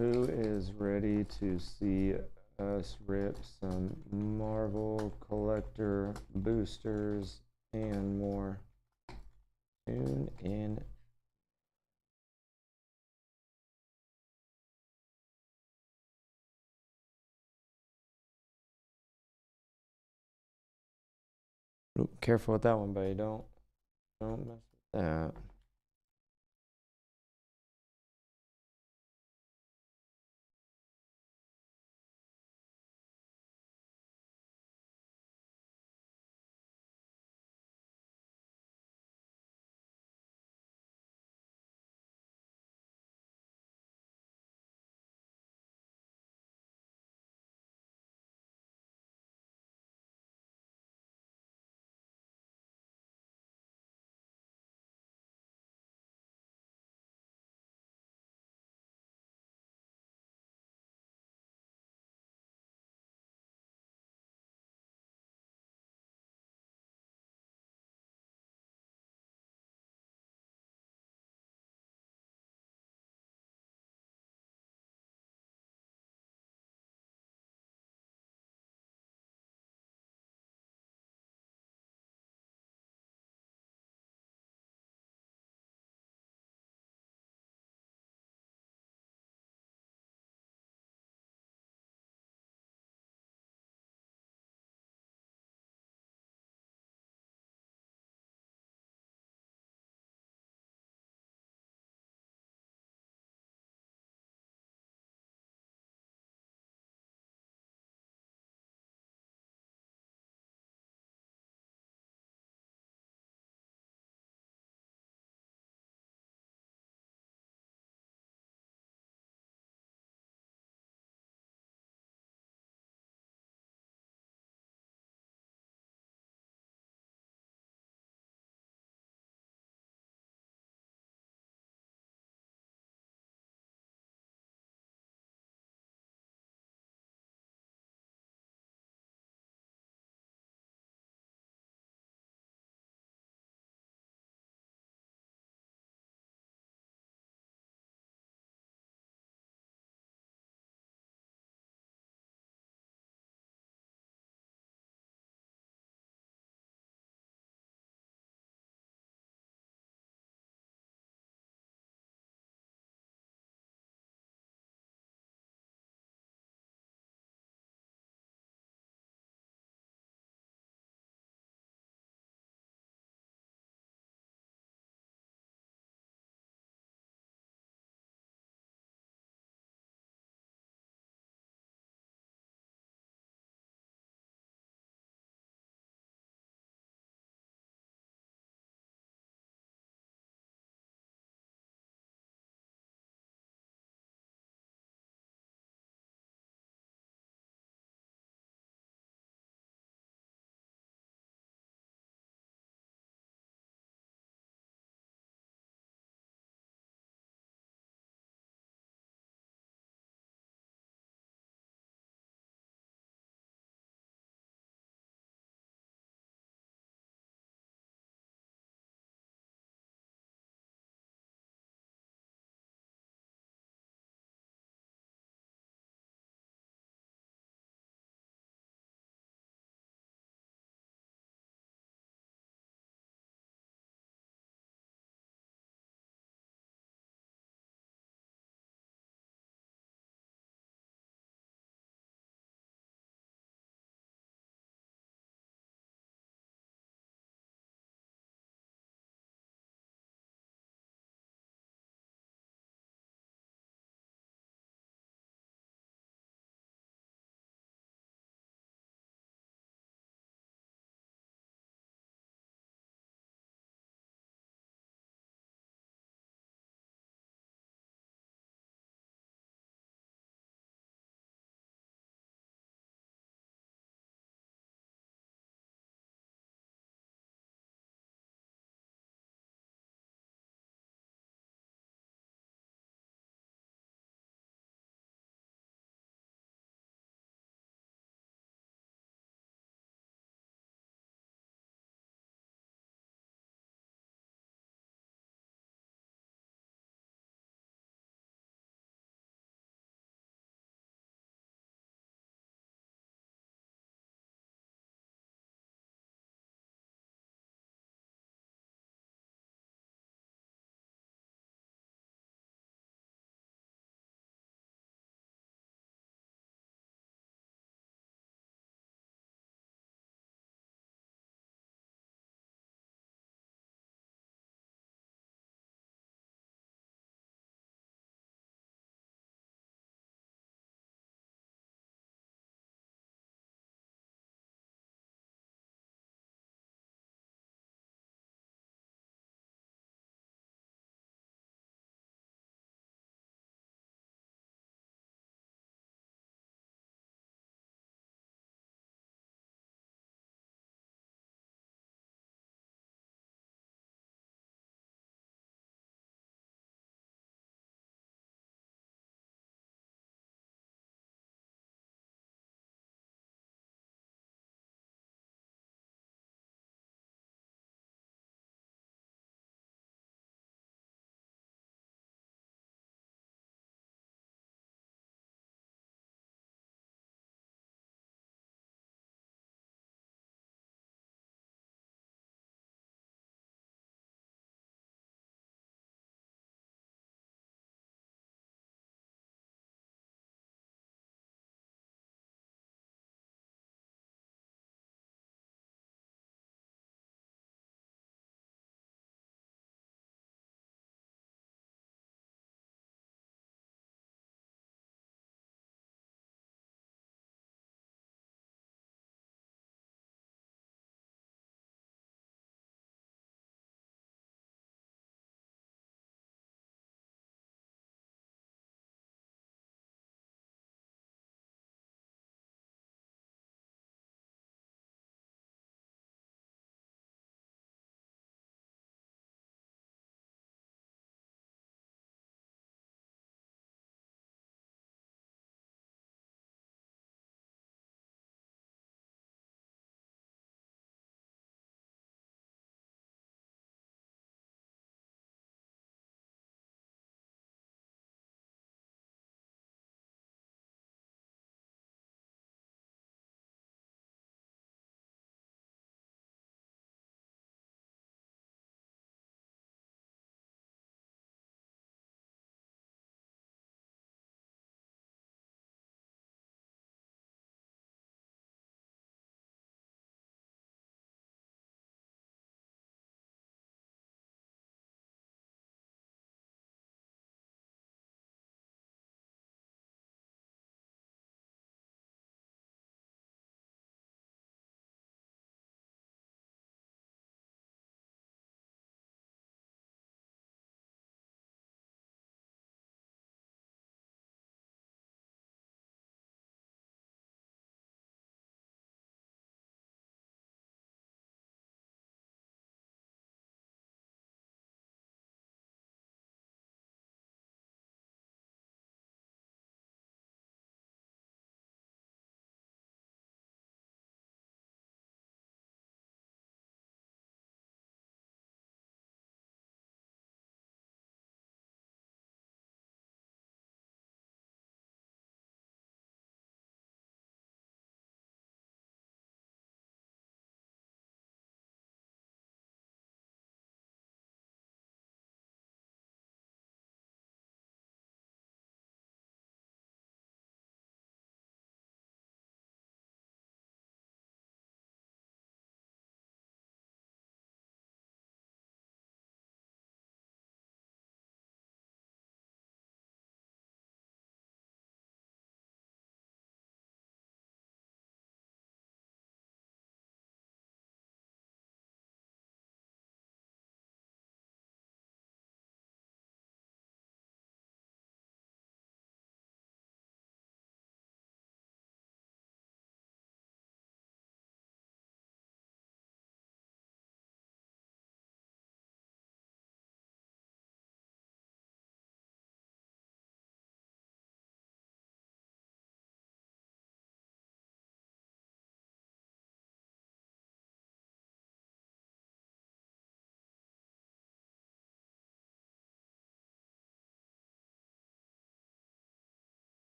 Who is ready to see us rip some Marvel collector boosters and more? Tune in. Ooh, careful with that one, buddy. Don't mess with that.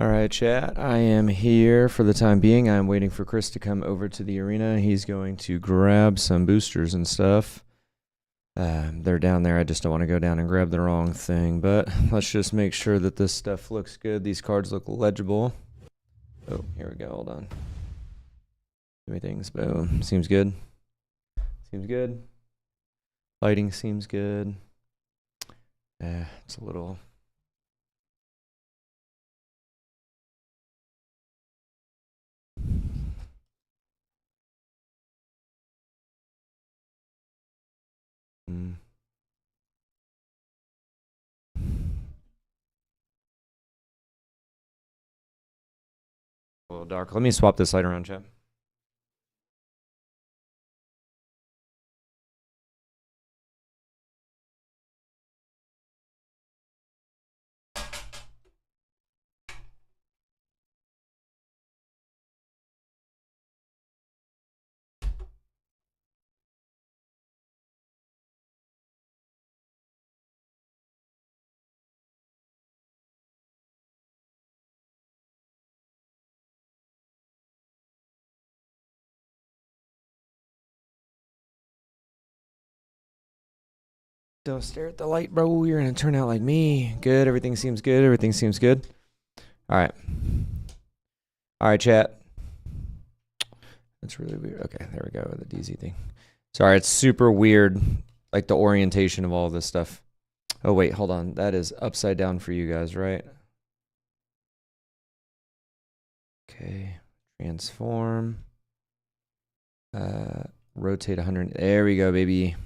All right, chat. I am here for the time being. I'm waiting for Chris to come over to the arena. He's going to grab some boosters and stuff. They're down there. I just don't want to go down and grab the wrong thing. But let's just make sure that this stuff looks good. These cards look legible. Oh, here we go. Hold on. Too many things. Boom. Seems good. Seems good. Lighting seems good. It's a little... A little dark. Let me swap this light around, chat. Don't stare at the light, bro. You're going to turn out like me. Good. Everything seems good. Everything seems good. All right. All right, chat. That's really weird. Okay, there we go with the DZ thing. Sorry, it's super weird, like the orientation of all this stuff. Oh, wait, hold on. That is upside down for you guys, right? Okay. Transform. Rotate 100. There we go, baby.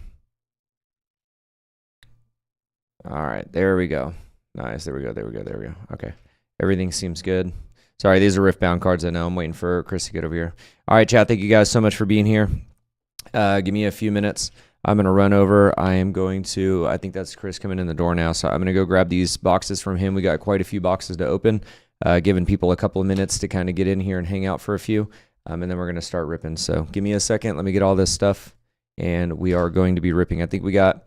All right, there we go. Nice. There we go. There we go. There we go. Okay. Everything seems good. Sorry, these are Rift-bound cards. I know. I'm waiting for Chris to get over here. All right, chat. Thank you guys so much for being here. Give me a few minutes. I'm going to run over. I think that's Chris coming in the door now. So I'm going to go grab these boxes from him. We got quite a few boxes to open, giving people a couple of minutes to kind of get in here and hang out for a few. And then we're going to start ripping. So give me a second. Let me get all this stuff. And we are going to be ripping. I think we got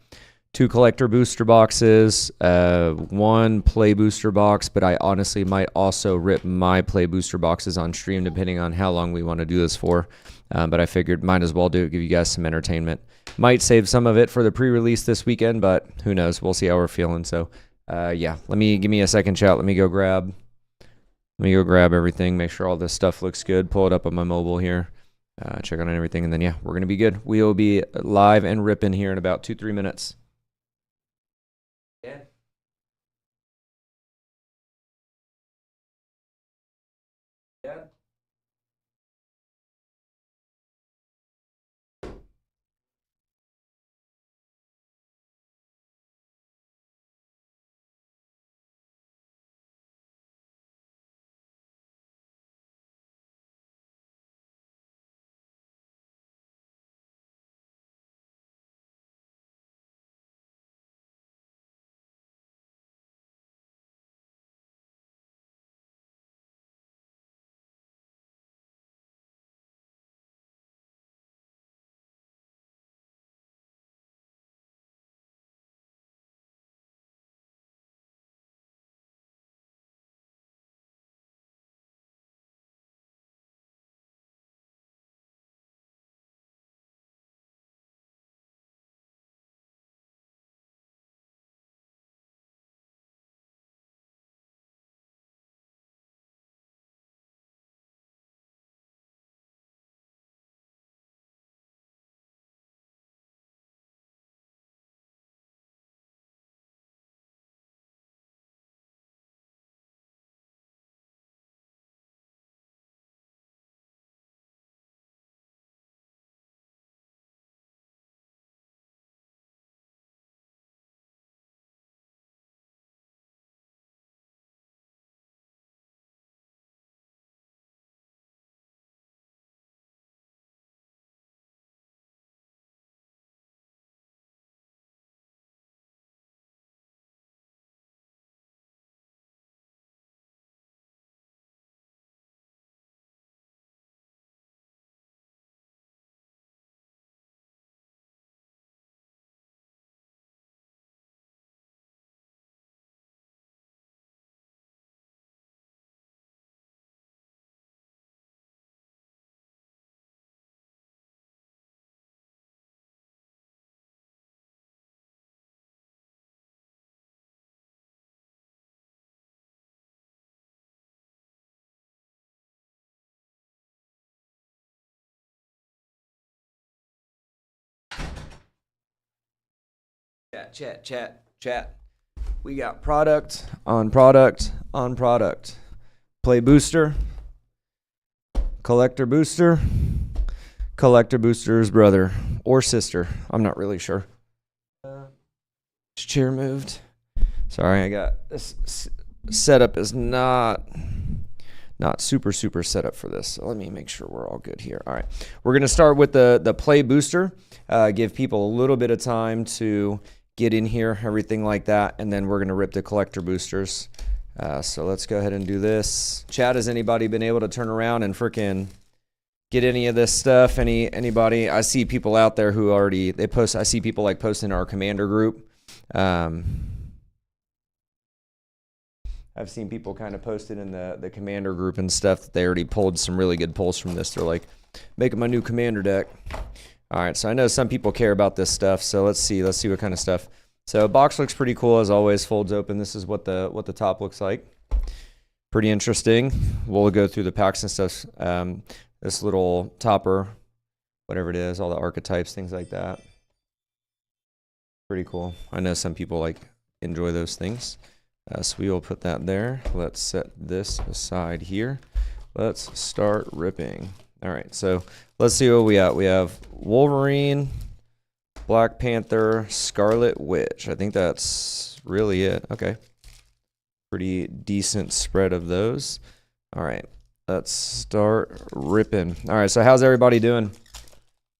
2 collector booster boxes, 1 play booster box, but I honestly might also rip my play booster boxes on stream depending on how long we want to do this for. But I figured might as well do it, give you guys some entertainment. Might save some of it for the pre-release this weekend, but who knows? We'll see how we're feeling. So yeah, give me a second, chat. Let me go grab everything, make sure all this stuff looks good, pull it up on my mobile here, check on everything, and then yeah, we're gonna be good. We'll be live and ripping here in about 2-3 minutes. Yeah. Yeah. Chat. We got product on product on product. Play booster. Collector booster's brother or sister. I'm not really sure. Chair moved. Sorry, I got this setup is not super set up for this. So let me make sure we're all good here. All right, we're gonna start with the play booster. Give people a little bit of time to get in here, everything like that, and then we're gonna rip the collector boosters. So let's go ahead and do this. Chat, has anybody been able to turn around and frickin' get any of this stuff? Anybody? I see people out there who already they post. I see people like posting in our commander group. I've seen people kind of posted in the commander group and stuff that they already pulled some really good pulls from this. They're like, making my new commander deck. All right, so I know some people care about this stuff. So let's see what kind of stuff. So box looks pretty cool as always. Folds open. This is what the top looks like. Pretty interesting. We'll go through the packs and stuff. This little topper, whatever it is, all the archetypes, things like that. Pretty cool. I know some people like enjoy those things. So we will put that there. Let's set this aside here. Let's start ripping. All right, so let's see what we got. We have Wolverine, Black Panther, Scarlet Witch. I think that's really it. Okay. Pretty decent spread of those. All right, let's start ripping. All right, so how's everybody doing?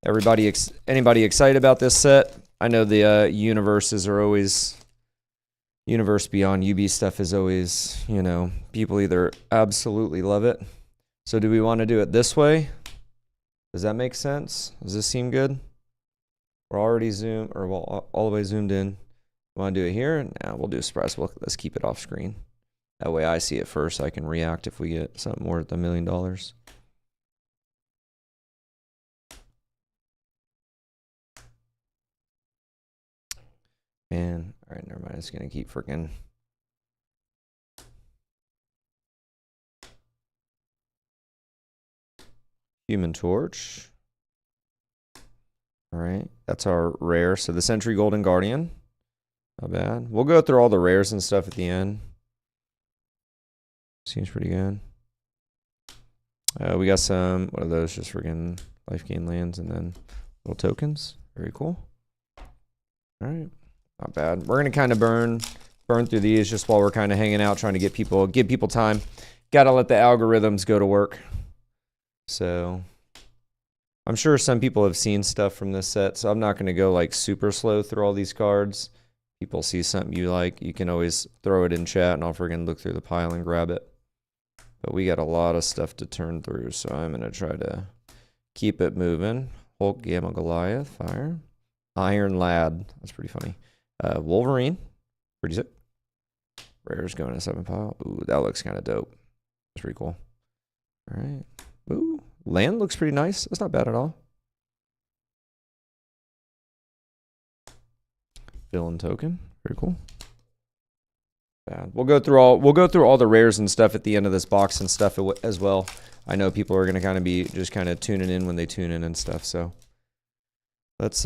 Anybody excited about this set? I know the universes are always... Universe Beyond UB stuff is always, you know, people either absolutely love it. So do we want to do it this way? Does that make sense? Does this seem good? We're already zoomed, or well, all the way zoomed in. Want to do it here? Now we'll do a surprise. Let's keep it off screen. That way I see it first. I can react if we get something more than $1 million. And all right, never mind. It's gonna keep freaking. Human Torch. All right, that's our rare. So the Sentry Golden Guardian. Not bad. We'll go through all the rares and stuff at the end. Seems pretty good. We got some. What are those? Just freaking life gain lands and then little tokens. Very cool. All right. Not bad. We're gonna kind of burn through these just while we're kind of hanging out, trying to give people time. Gotta let the algorithms go to work. So I'm sure some people have seen stuff from this set, so I'm not gonna go like super slow through all these cards. People see something you like, you can always throw it in chat and I'll friggin' look through the pile and grab it. But we got a lot of stuff to turn through, so I'm gonna try to keep it moving. Hulk, Gamma, Goliath, fire. Iron Lad, that's pretty funny. Wolverine, pretty sick. Rare's going to 7 pile. Ooh, that looks kind of dope. That's pretty cool. All right. Ooh, land looks pretty nice. That's not bad at all. Villain token, very cool. Bad. We'll go through all the rares and stuff at the end of this box and stuff as well. I know people are gonna kind of be just kind of tuning in when they tune in and stuff. So let's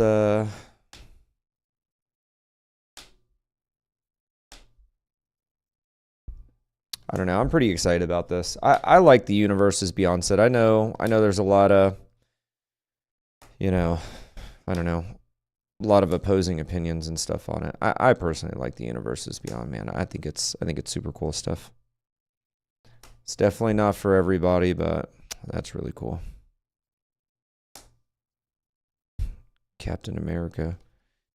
I don't know. I'm pretty excited about this. I like the Universes Beyond set. I know there's a lot of, you know, I don't know, a lot of opposing opinions and stuff on it. I personally like the Universes Beyond, man. I think it's super cool stuff. It's definitely not for everybody, but that's really cool. Captain America.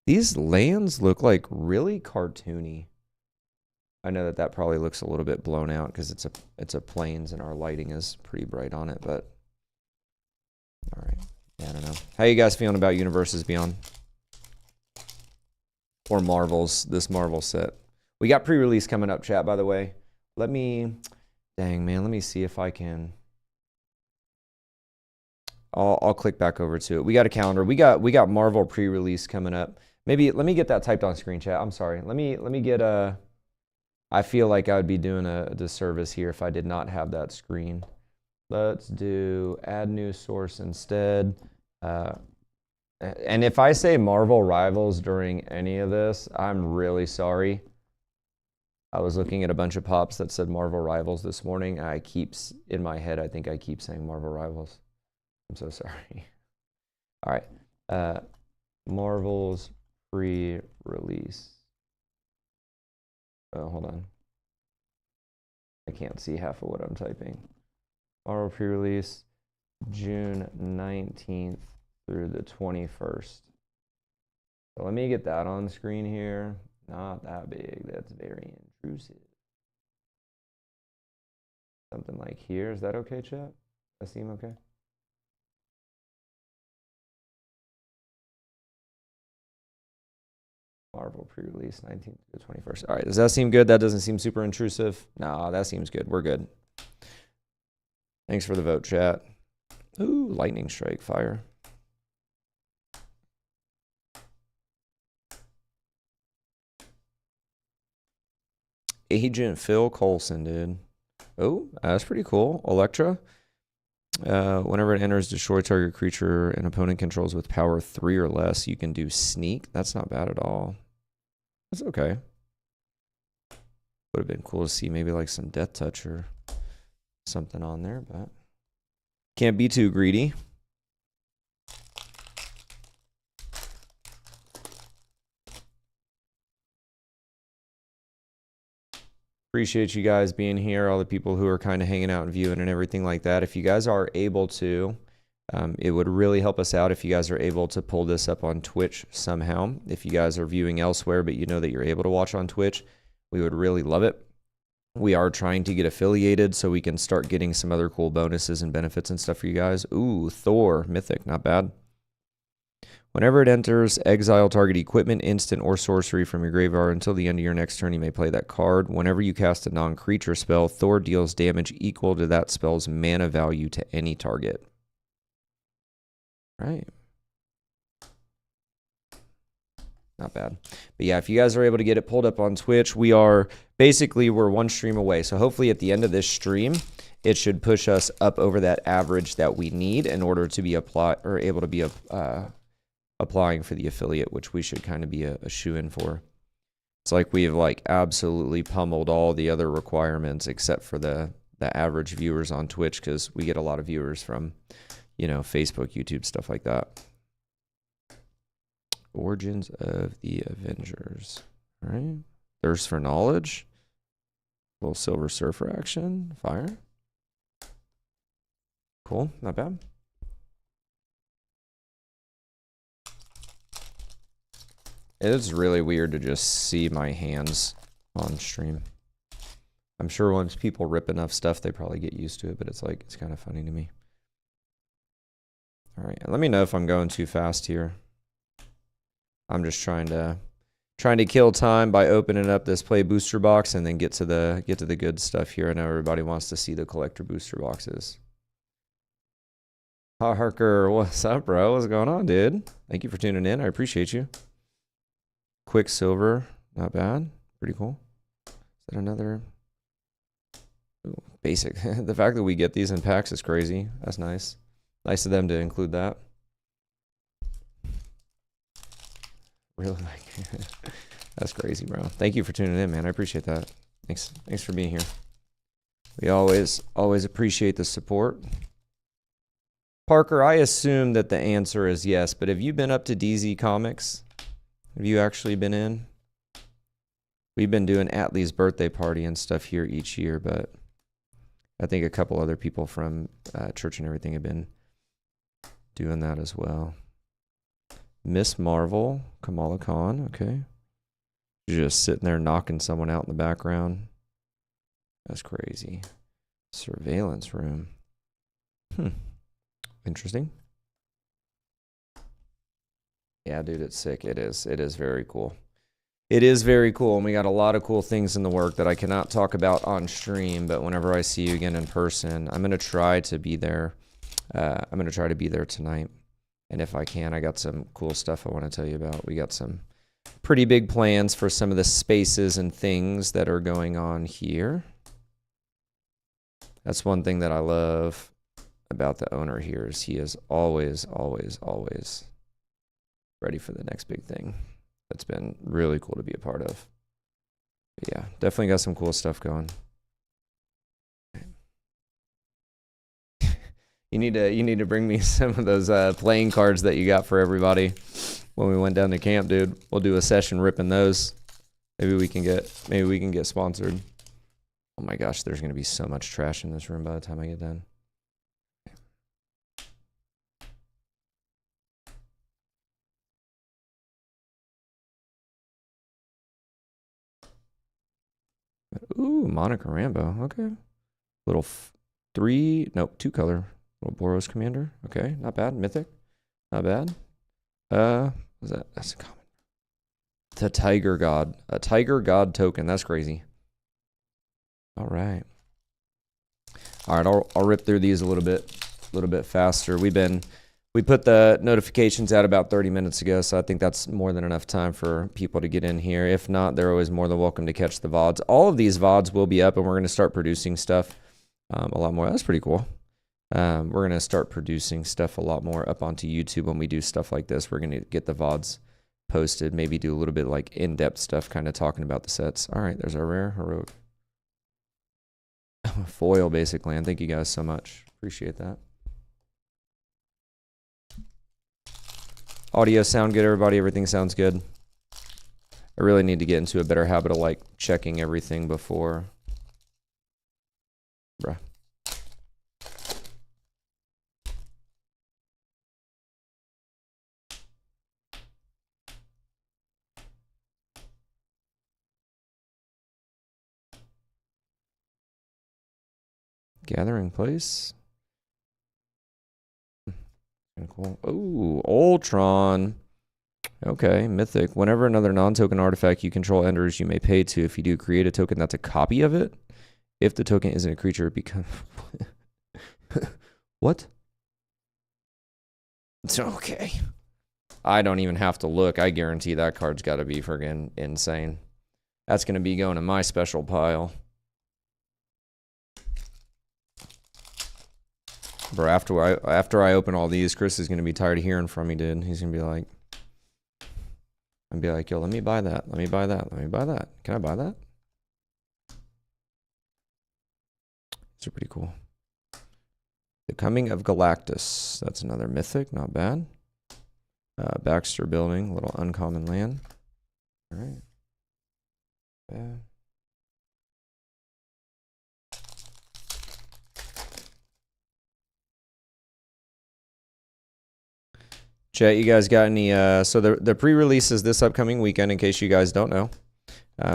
These lands look like really cartoony. I know that probably looks a little bit blown out because it's a plains and our lighting is pretty bright on it, but all right. Yeah, I don't know. How you guys feeling about Universes Beyond? Or Marvels, this Marvel set. We got pre-release coming up, chat, by the way. Let me see if I can. I'll click back over to it. We got a calendar. We got Marvel pre-release coming up. Maybe let me get that typed on screen, chat. I'm sorry. Let me get a. I feel like I would be doing a disservice here if I did not have that screen. Let's do add new source instead. And if I say Marvel Rivals during any of this, I'm really sorry. I was looking at a bunch of pops that said Marvel Rivals this morning. In my head, I think I keep saying Marvel Rivals. I'm so sorry. All right. Marvel's pre-release. Oh, hold on. I can't see half of what I'm typing. Marvel pre-release, June 19th through the 21st. So let me get that on screen here. Not that big. That's very intrusive. Something like here. Is that okay, chat? Does that seem okay? Marvel pre-release 19th to the 21st. All right, does that seem good? That doesn't seem super intrusive. No, that seems good. We're good. Thanks for the vote, chat. Ooh, lightning strike, fire. Agent Phil Coulson, dude. Oh, that's pretty cool. Electra. Whenever it enters, destroy target creature an opponent controls with power 3 or less. You can do sneak. That's not bad at all. That's okay. Would have been cool to see maybe like some death touch or something on there, but can't be too greedy. Appreciate you guys being here, all the people who are kind of hanging out and viewing and everything like that. If you guys are able to, it would really help us out if you guys are able to pull this up on Twitch somehow. If you guys are viewing elsewhere, but you know that you're able to watch on Twitch, we would really love it. We are trying to get affiliated so we can start getting some other cool bonuses and benefits and stuff for you guys. Ooh, Thor, Mythic, not bad. Whenever it enters, exile target equipment, instant, or sorcery from your graveyard until the end of your next turn. You may play that card. Whenever you cast a non-creature spell, Thor deals damage equal to that spell's mana value to any target. Right. Not bad. But yeah, if you guys are able to get it pulled up on Twitch, we're one stream away. So hopefully at the end of this stream, it should push us up over that average that we need in order to be able to be applying for the affiliate, which we should kind of be a shoe-in for. It's like we've like absolutely pummeled all the other requirements except for the average viewers on Twitch, because we get a lot of viewers from, Facebook, YouTube, stuff like that. Origins of the Avengers. All right. Thirst for knowledge. A little Silver Surfer action. Fire. Cool. Not bad. It is really weird to just see my hands on stream. I'm sure once people rip enough stuff, they probably get used to it, but it's kind of funny to me. All right, let me know if I'm going too fast here. I'm just trying to kill time by opening up this play booster box and then get to the good stuff here. I know everybody wants to see the collector booster boxes. Harker, what's up, bro? What's going on, dude? Thank you for tuning in. I appreciate you. Quicksilver, not bad. Pretty cool. Is that another? Ooh, basic. The fact that we get these in packs is crazy. That's nice. Nice of them to include that. Really, that's crazy, bro. Thank you for tuning in, man. I appreciate that. Thanks for being here. We always appreciate the support. Parker, I assume that the answer is yes, but have you been up to DZ Comics? Have you actually been in? We've been doing Atlee's birthday party and stuff here each year, but I think a couple other people from church and everything have been doing that as well. Miss Marvel, Kamala Khan, okay. You're just sitting there knocking someone out in the background. That's crazy. Surveillance room. Interesting. Yeah, dude, it's sick. It is very cool. It is very cool, and we got a lot of cool things in the work that I cannot talk about on stream, but whenever I see you again in person, I'm going to try to be there. I'm going to try to be there tonight. And if I can, I got some cool stuff I want to tell you about. We got some pretty big plans for some of the spaces and things that are going on here. That's one thing that I love about the owner here is he is always ready for the next big thing. That's been really cool to be a part of. But yeah, definitely got some cool stuff going. You need to bring me some of those playing cards that you got for everybody when we went down to camp, dude. We'll do a session ripping those. Maybe we can get sponsored. Oh my gosh, there's gonna be so much trash in this room by the time I get done. Ooh, Monica Rambo. Okay. Little 2 color. Little Boros Commander. Okay, not bad. Mythic. Not bad. What's that? That's a common. The Tiger God. A Tiger God token. That's crazy. All right. All right, I'll rip through these a little bit faster. We put the notifications out about 30 minutes ago, so I think that's more than enough time for people to get in here. If not, they're always more than welcome to catch the VODs. All of these VODs will be up, and we're going to start producing stuff a lot more. That's pretty cool. We're going to start producing stuff a lot more up onto YouTube when we do stuff like this. We're going to get the VODs posted, maybe do a little bit like in-depth stuff, kind of talking about the sets. All right, there's our rare heroic. Foil basic land. Thank you guys so much. Appreciate that. Audio sound good, everybody? Everything sounds good? I really need to get into a better habit of like checking everything before. Bruh. Gathering place. Cool. Ooh, Ultron. Okay, Mythic. Whenever another non-token artifact you control enters, you may pay 2. If you do, create a token that's a copy of it. If the token isn't a creature, it becomes... What? It's okay. I don't even have to look. I guarantee that card's got to be friggin' insane. That's going to be going in my special pile. Bro, after I open all these, Chris is gonna be tired of hearing from me, dude. He's gonna be like, yo, let me buy that. Let me buy that. Let me buy that. Can I buy that? These are pretty cool. The Coming of Galactus. That's another mythic. Not bad. Baxter Building. Little uncommon land. All right. Yeah. Chat, you guys got any, so the pre-release is this upcoming weekend, in case you guys don't know.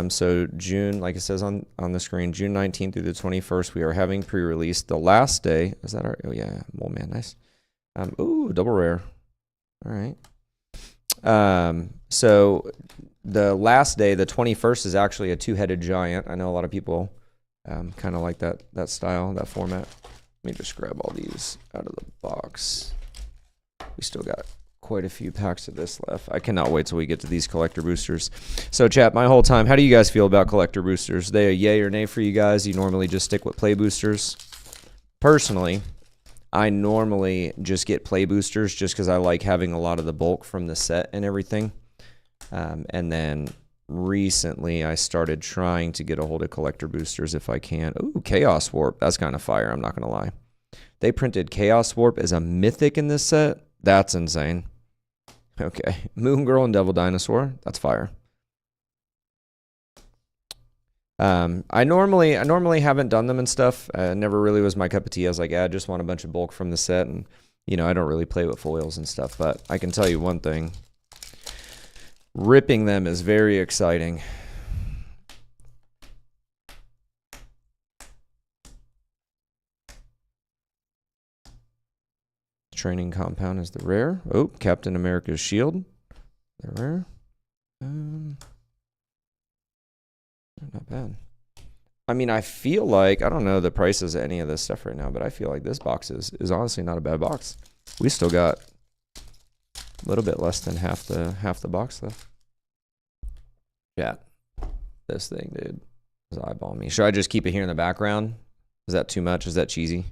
So June, like it says on the screen, June 19th through the 21st, we are having pre-release. The last day, is that our, oh yeah, oh man, nice. Ooh, double rare. All right. So the last day, the 21st, is actually a 2-headed giant. I know a lot of people kind of like that style, that format. Let me just grab all these out of the box. We still got quite a few packs of this left. I cannot wait till we get to these collector boosters. So chat, my whole time, how do you guys feel about collector boosters? They a yay or nay for you guys? You normally just stick with play boosters? Personally, I normally just get play boosters just because I like having a lot of the bulk from the set and everything. And then recently I started trying to get a hold of collector boosters if I can. Ooh, Chaos Warp. That's kind of fire, I'm not going to lie. They printed Chaos Warp as a mythic in this set. That's insane. Okay. Moon Girl and Devil Dinosaur. That's fire. I normally haven't done them and stuff. Never really was my cup of tea. I was like, I just want a bunch of bulk from the set, and you know, I don't really play with foils and stuff. But I can tell you one thing: ripping them is very exciting. Training Compound is the rare. Oh, Captain America's Shield. The rare. Not bad. I mean, I feel like, I don't know the prices of any of this stuff right now, but I feel like this box is honestly not a bad box. We still got a little bit less than half the box left. Yeah. This thing, dude, is eyeballing me. Should I just keep it here in the background? Is that too much? Is that cheesy?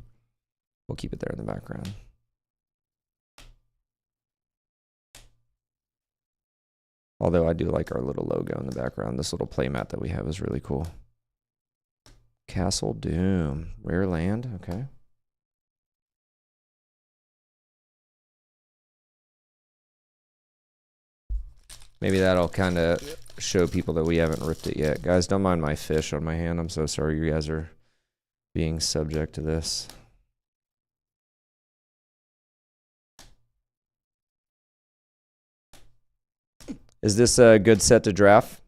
We'll keep it there in the background. Although I do like our little logo in the background. This little playmat that we have is really cool. Castle Doom. Rare land. Okay. Maybe that'll kind of show people that we haven't ripped it yet. Guys, don't mind my fish on my hand. I'm so sorry you guys are being subject to this. Is this a good set to draft?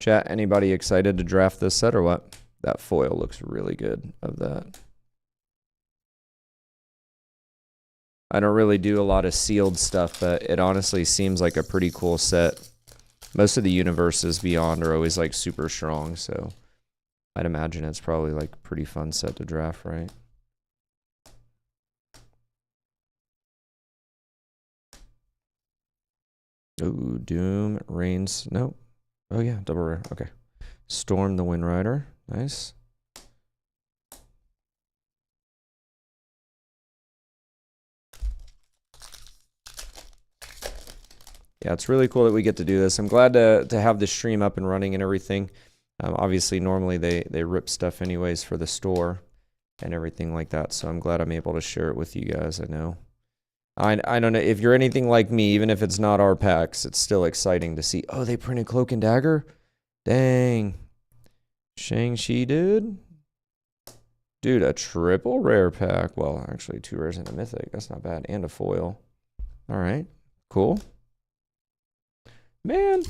Chat, anybody excited to draft this set or what? That foil looks really good of that. I don't really do a lot of sealed stuff, but it honestly seems like a pretty cool set. Most of the universes beyond are always like super strong, so I'd imagine it's probably like a pretty fun set to draft, right? Ooh, Doom, Rains, nope. Oh yeah, double rare, okay. Storm the Wind Rider, nice. Yeah, it's really cool that we get to do this. I'm glad to have the stream up and running and everything. Obviously, normally they rip stuff anyways for the store and everything like that. So I'm glad I'm able to share it with you guys. I know. I don't know if you're anything like me, even if it's not our packs, it's still exciting to see. Oh, they printed Cloak and Dagger? Dang. Shang-Chi, dude. Dude, a triple rare pack. Well, actually 2 rares and a mythic. That's not bad. And a foil. All right. Cool. Man,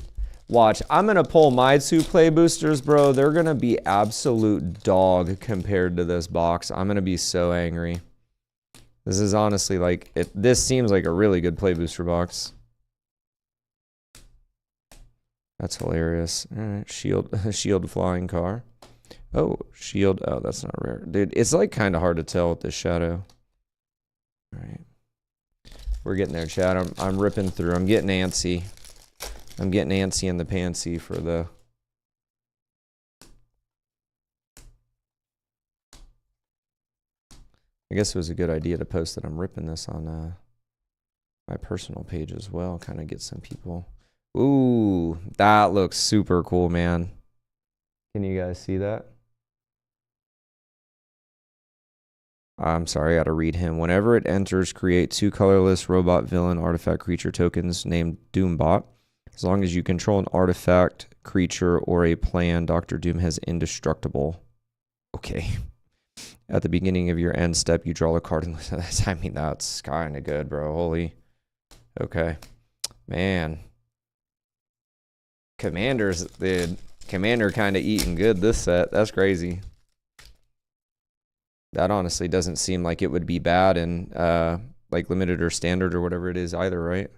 watch. I'm going to pull my 2 play boosters, bro. They're going to be absolute dog compared to this box. I'm going to be so angry. This is honestly like, this seems like a really good play booster box. That's hilarious. All right, shield flying car. Oh, shield. Oh, that's not rare. Dude, it's like kind of hard to tell with this shadow. All right. We're getting there, chat. I'm ripping through. I'm getting antsy. I'm getting antsy in the pantsy for the... I guess it was a good idea to post that I'm ripping this on my personal page as well. Kind of get some people... Ooh, that looks super cool, man. Can you guys see that? I'm sorry, I gotta read him. Whenever it enters, create 2 colorless robot villain artifact creature tokens named Doombot. As long as you control an artifact, creature, or a plan, Dr. Doom has indestructible. Okay. At the beginning of your end step, you draw a card and I mean, that's kind of good, bro. Holy. Okay. Man. Commander's, dude. Commander kind of eating good this set. That's crazy. That honestly doesn't seem like it would be bad in like limited or standard or whatever it is either, right?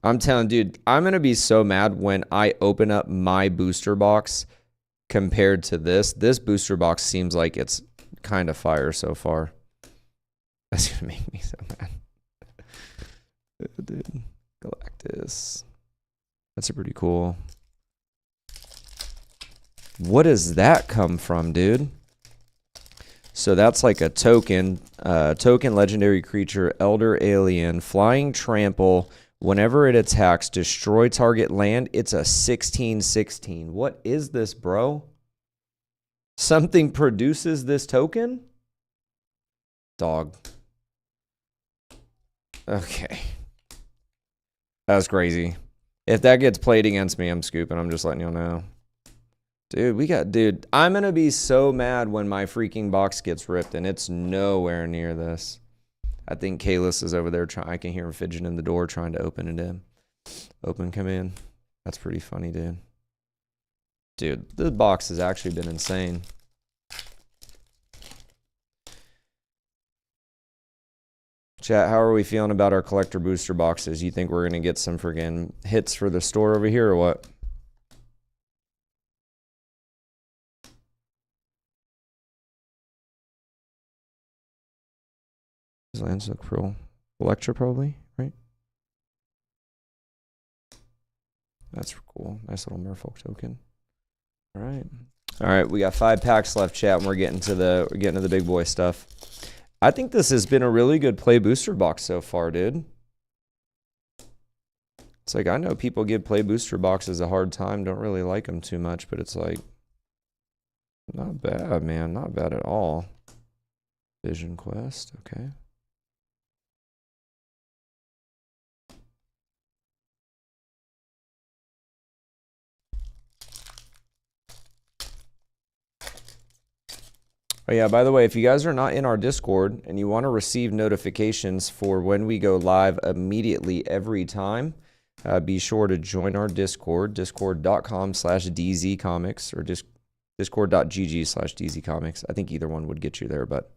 I'm telling, dude, I'm going to be so mad when I open up my booster box compared to this. This booster box seems like it's kind of fire so far. That's going to make me so mad. Dude, Galactus. That's a pretty cool. What does that come from, dude? So that's like a token. Token legendary creature, Elder Alien, Flying Trample. Whenever it attacks, destroy target land. It's a 16/16. What is this, bro? Something produces this token? Dog. Okay. That's crazy. If that gets played against me, I'm scooping. I'm just letting you know. Dude, I'm going to be so mad when my freaking box gets ripped, and it's nowhere near this. I think Kalis is over there trying. I can hear him fidgeting in the door trying to open it in. Open, come in. That's pretty funny, dude. Dude, this box has actually been insane. Chat, how are we feeling about our collector booster boxes? You think we're going to get some friggin' hits for the store over here or what? These lands look cool. Electra probably, right? That's cool. Nice little merfolk token. All right. We got 5 packs left, chat, and we're getting to the big boy stuff. I think this has been a really good play booster box so far, dude. It's like, I know people give play booster boxes a hard time, don't really like them too much, but it's like, not bad, man. Not bad at all. Vision Quest, okay. Oh yeah, by the way, if you guys are not in our Discord and you want to receive notifications for when we go live immediately every time, be sure to join our Discord, discord.com/dzcomics or discord.gg/dzcomics. I think either one would get you there, but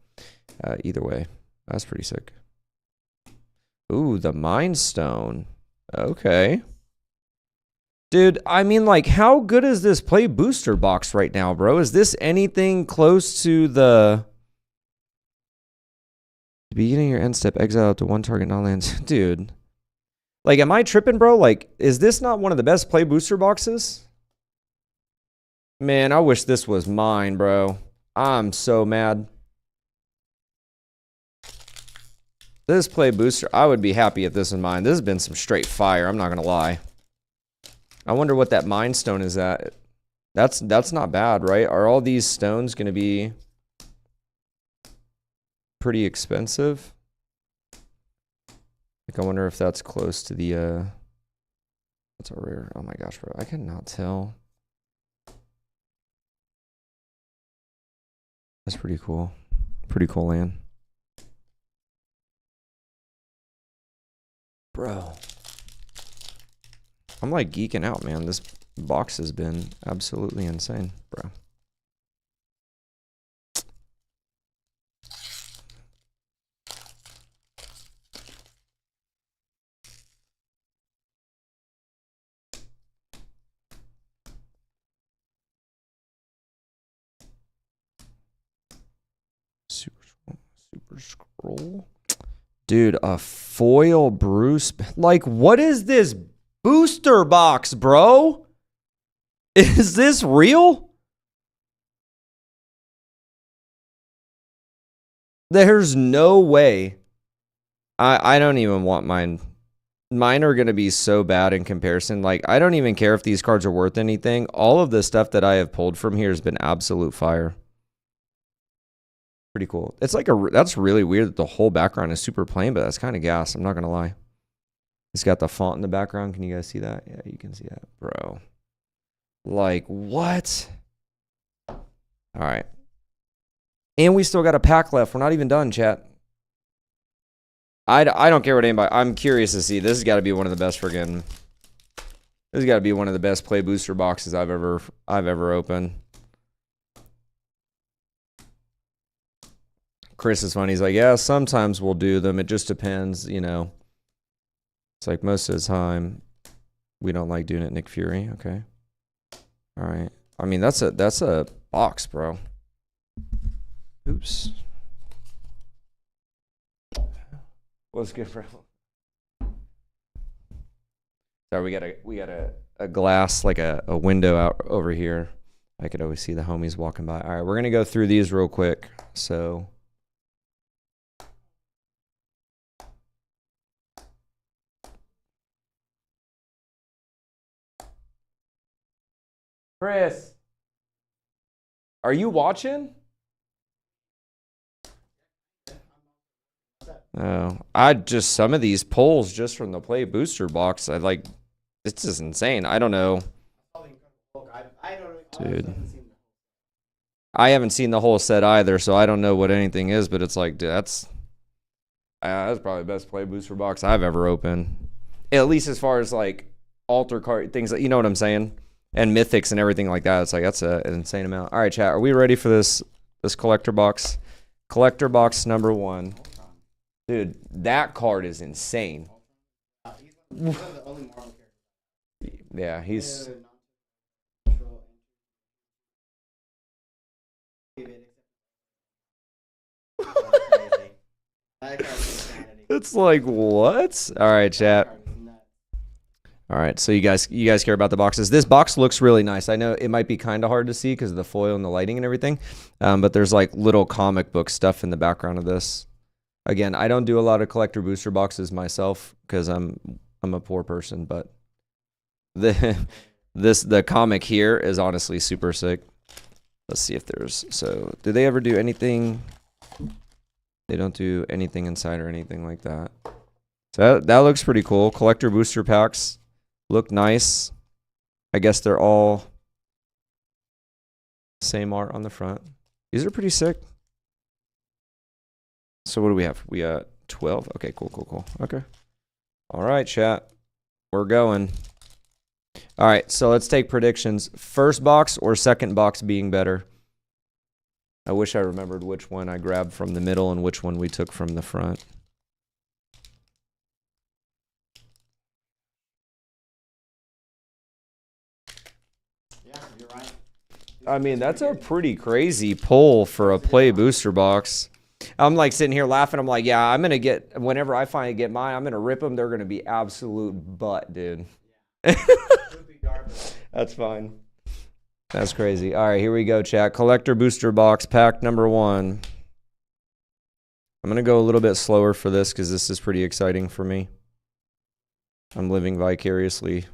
either way, that's pretty sick. Ooh, the Mind Stone. Okay. Dude, I mean, like, how good is this play booster box right now, bro? Is this anything close to the beginning of your end step, exile up to one target non-lands? Dude. Like, am I tripping, bro? Like, is this not one of the best play booster boxes? Man, I wish this was mine, bro. I'm so mad. This play booster, I would be happy if this was mine. This has been some straight fire, I'm not going to lie. I wonder what that Mind Stone is at. That's not bad, right? Are all these stones going to be pretty expensive? Like, I wonder if that's close to the, that's a rare. Oh my gosh, bro. I cannot tell. That's pretty cool. Pretty cool land. Bro. I'm like geeking out, man. This box has been absolutely insane, bro. Super scroll. Dude, a foil Bruce. Like, what is this booster box, bro? Is this real? There's no way. I don't even want mine. Mine are going to be so bad in comparison. Like, I don't even care if these cards are worth anything. All of the stuff that I have pulled from here has been absolute fire. Pretty cool. It's like that's really weird that the whole background is super plain, but that's kind of gas. I'm not going to lie. It's got the font in the background. Can you guys see that? Yeah, you can see that, bro. Like, what? All right. And we still got a pack left. We're not even done, chat. I don't care what anybody... I'm curious to see. This has got to be one of the best friggin... This has got to be one of the best play booster boxes I've ever opened. Chris is funny. He's like, yeah, sometimes we'll do them. It just depends, you know. It's like most of the time, we don't like doing it. Nick Fury, okay. All right. I mean, that's a box, bro. Oops. What's good, bro? Sorry, we got a glass, like a window out over here. I could always see the homies walking by. All right, we're gonna go through these real quick. So. Chris, are you watching? Oh, some of these polls just from the play booster box, I like, this is insane. I don't know. Dude. I haven't seen the whole set either, so I don't know what anything is, but it's like, dude, that's probably the best play booster box I've ever opened. At least as far as like altar card things, you know what I'm saying? And mythics and everything like that. It's like, that's an insane amount. All right, chat. Are we ready for this collector box? Collector box number 1. Dude, that card is insane. Yeah, he's... It's like, what? All right, chat. All right, so you guys care about the boxes. This box looks really nice. I know it might be kind of hard to see because of the foil and the lighting and everything, but there's like little comic book stuff in the background of this. Again, I don't do a lot of collector booster boxes myself because I'm a poor person, but the comic here is honestly super sick. Let's see if there's, so do they ever do anything? They don't do anything inside or anything like that. So that looks pretty cool. Collector booster packs look nice. I guess they're all same art on the front. These are pretty sick. So what do we have? We got 12. Okay, cool. Okay. All right, chat. We're going. All right, so let's take predictions. First box or second box being better? I wish I remembered which one I grabbed from the middle and which one we took from the front. Yeah, you're right. I mean, that's a pretty crazy pull for a play booster box. I'm like sitting here laughing. I'm like, yeah, I'm going to get, whenever I finally get mine, I'm going to rip them. They're going to be absolute butt, dude. That's fine. That's crazy. All right, here we go, chat. Collector booster box, pack number 1. I'm going to go a little bit slower for this because this is pretty exciting for me. I'm living vicariously.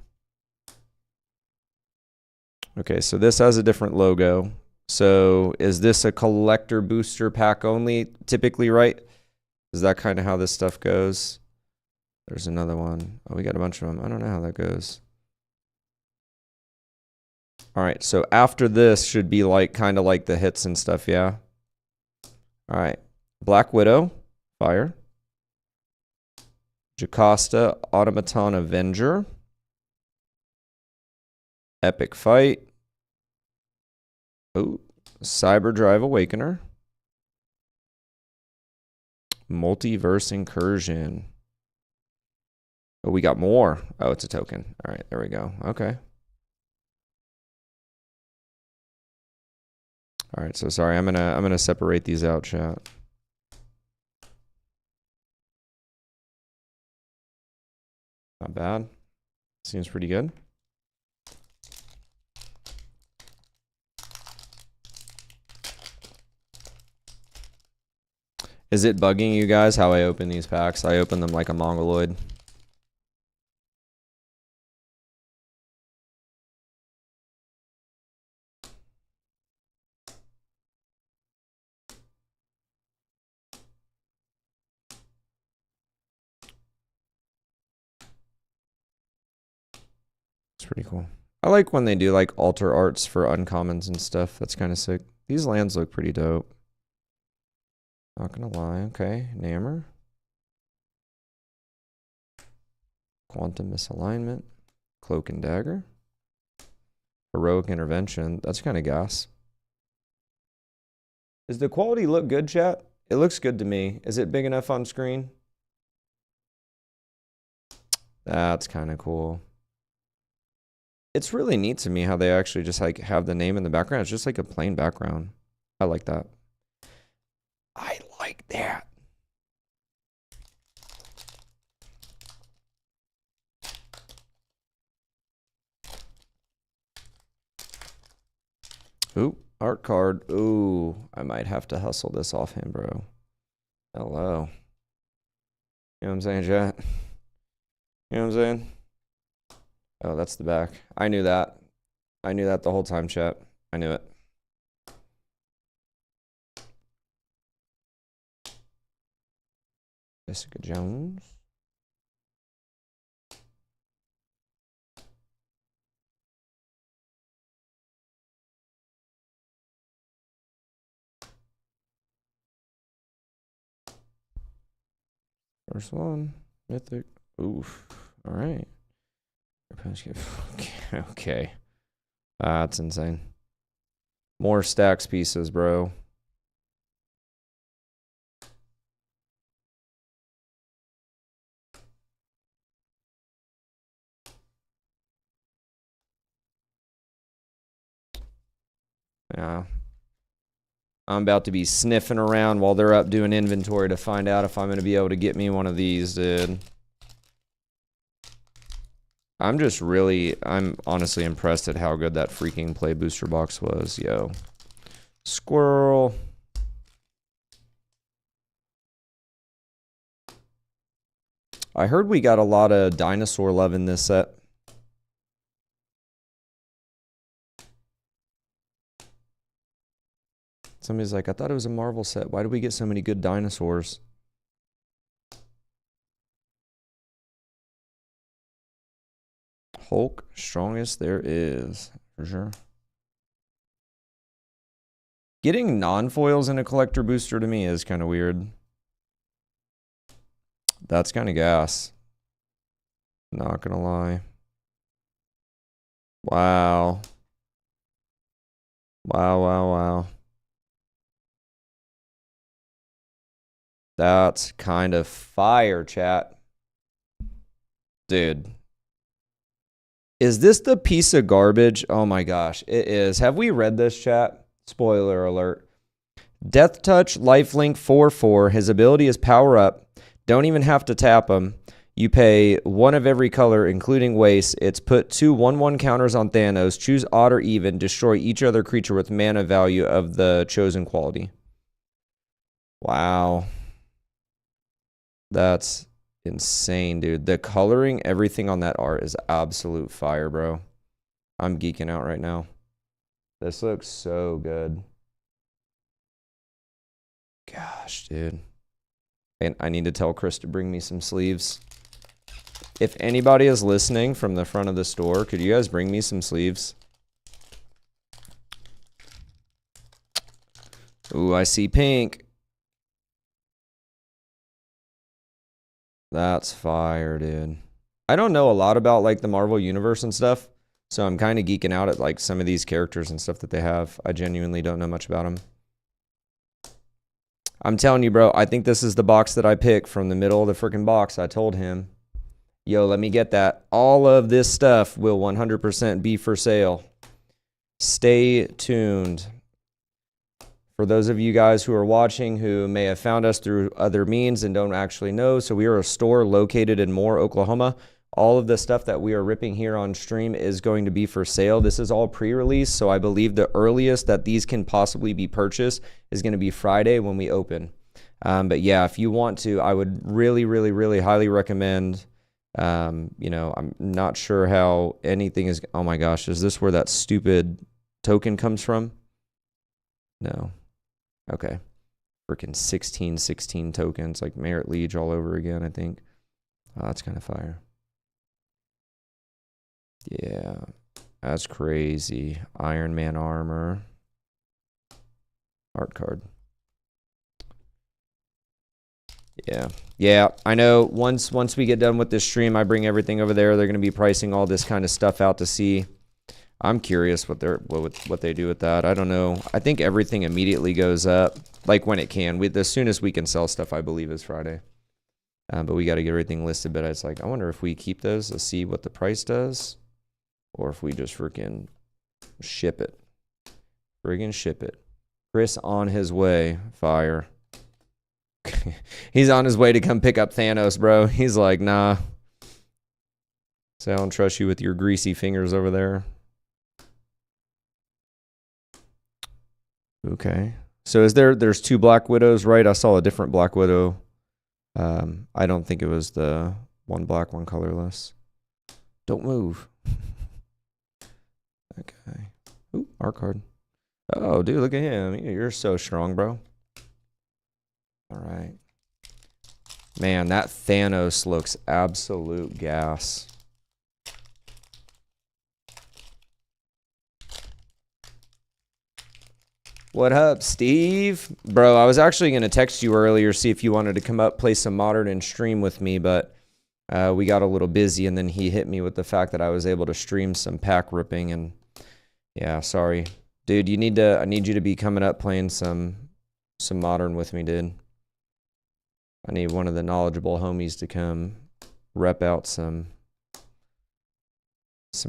Okay, so this has a different logo. So is this a collector booster pack only, typically, right? Is that kind of how this stuff goes? There's another one. Oh, we got a bunch of them. I don't know how that goes. All right, so after this should be like kind of like the hits and stuff, yeah? All right, Black Widow, fire. Jocasta, Automaton Avenger. Epic Fight. Oh, Cyberdrive Awakener. Multiverse Incursion. Oh, we got more. Oh, it's a token. All right, there we go. Okay. All right, so sorry, I'm gonna separate these out, chat. Not bad. Seems pretty good. Is it bugging you guys how I open these packs? I open them like a mongoloid. It's pretty cool. I like when they do like alter arts for uncommons and stuff. That's kind of sick. These lands look pretty dope. Not gonna lie. Okay, Namor. Quantum Misalignment. Cloak and Dagger. Heroic Intervention. That's kind of gas. Does the quality look good, chat? It looks good to me. Is it big enough on screen? That's kind of cool. It's really neat to me how they actually just like have the name in the background. It's just like a plain background. I like that. I like that. Ooh, art card. Ooh, I might have to hustle this off him, bro. Hello. You know what I'm saying, chat? You know what I'm saying? Oh, that's the back. I knew that. I knew that the whole time, chat. I knew it. Jessica Jones. First one. Mythic. Oof. All right. Okay. That's insane. More stacks pieces, bro. Yeah. I'm about to be sniffing around while they're up doing inventory to find out if I'm going to be able to get me one of these, dude. I'm honestly impressed at how good that freaking play booster box was, yo. Squirrel. I heard we got a lot of dinosaur love in this set. Somebody's like, I thought it was a Marvel set. Why did we get so many good dinosaurs? Hulk, strongest there is, for sure. Getting non-foils in a collector booster to me is kind of weird. That's kind of gas. Not gonna lie. Wow. Wow. That's kind of fire, chat. Dude. Is this the piece of garbage? Oh my gosh, it is. Have we read this, chat? Spoiler alert. Death Touch, Lifelink 4/4. His ability is power up. Don't even have to tap him. You pay one of every color, including waste. It's put 2 1/1 counters on Thanos. Choose odd or even. Destroy each other creature with mana value of the chosen quality. Wow. That's insane, dude. The coloring, everything on that art is absolute fire, bro. I'm geeking out right now. This looks so good. Gosh, dude. And I need to tell Chris to bring me some sleeves. If anybody is listening from the front of the store, could you guys bring me some sleeves? Ooh, I see pink. That's fire, dude. I don't know a lot about like the Marvel Universe and stuff, so I'm kind of geeking out at like some of these characters and stuff that they have. I genuinely don't know much about them. I'm telling you, bro, I think this is the box that I picked from the middle of the freaking box. I told him, yo, let me get that. All of this stuff will 100% be for sale. Stay tuned. For those of you guys who are watching who may have found us through other means and don't actually know, so we are a store located in Moore, Oklahoma. All of the stuff that we are ripping here on stream is going to be for sale. This is all pre-release, so I believe the earliest that these can possibly be purchased is going to be Friday when we open. But yeah, if you want to, I would really highly recommend. You know, I'm not sure how anything is. Oh my gosh, is this where that stupid token comes from? No. Okay. Freaking 16 tokens, like Merit Liege all over again, I think. Oh, that's kind of fire. Yeah, that's crazy. Iron Man armor. Art card. Yeah, I know once we get done with this stream, I bring everything over there. They're going to be pricing all this kind of stuff out to see. I'm curious what they do with that. I don't know. I think everything immediately goes up, like when it can. As soon as we can sell stuff, I believe is Friday. But we got to get everything listed. But it's like, I wonder if we keep those to see what the price does, or if we just freaking ship it. Friggin' ship it. Chris on his way. Fire. He's on his way to come pick up Thanos, bro. He's like, nah. So I don't trust you with your greasy fingers over there. Okay. So there's 2 Black Widows, right? I saw a different Black Widow. I don't think it was the one black, one colorless. Don't move. Okay. Ooh, art card. Oh, dude, look at him. You're so strong, bro. All right. Man, that Thanos looks absolute gas. What up, Steve? Bro, I was actually going to text you earlier, see if you wanted to come up, play some Modern and stream with me, but we got a little busy, and then he hit me with the fact that I was able to stream some pack ripping, and yeah, sorry. Dude, I need you to be coming up playing some Modern with me, dude. I need one of the knowledgeable homies to come rep out some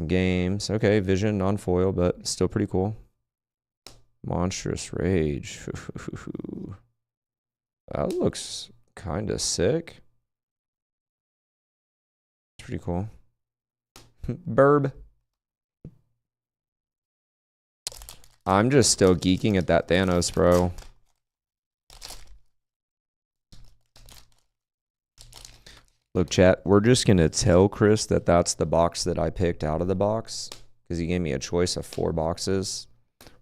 games. Okay, Vision, non-foil, but still pretty cool. Monstrous Rage. That looks kind of sick. It's pretty cool. Burb. I'm just still geeking at that Thanos, bro. Look, chat, we're just going to tell Chris that that's the box that I picked out of the box because he gave me a choice of 4 boxes.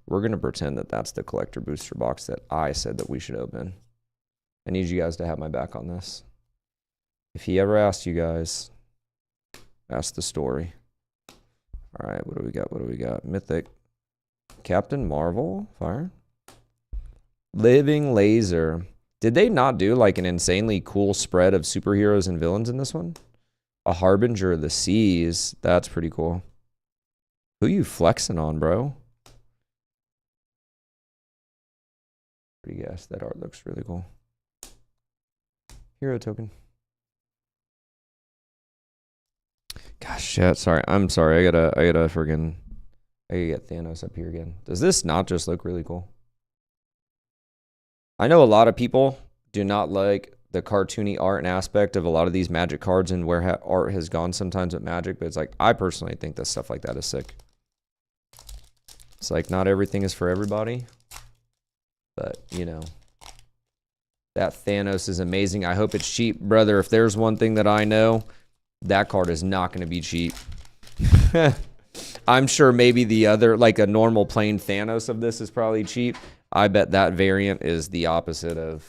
We're going to pretend that that's the collector booster box that I said that we should open. I need you guys to have my back on this. If he ever asked you guys, ask the story. All right, what do we got? What do we got? Mythic. Captain Marvel. Fire. Living Laser. Did they not do like an insanely cool spread of superheroes and villains in this one? A Harbinger of the Seas. That's pretty cool. Who you flexing on, bro? Pretty guess. That art looks really cool. Hero token. Gosh, shit. Sorry. I'm sorry. I gotta friggin' I gotta get Thanos up here again. Does this not just look really cool? I know a lot of people do not like the cartoony art and aspect of a lot of these Magic cards and where art has gone sometimes with Magic, but it's like, I personally think that stuff like that is sick. It's like, not everything is for everybody, but, you know, that Thanos is amazing. I hope it's cheap. Brother, if there's one thing that I know, that card is not going to be cheap. I'm sure maybe the other, like a normal plain Thanos of this is probably cheap. I bet that variant is the opposite of.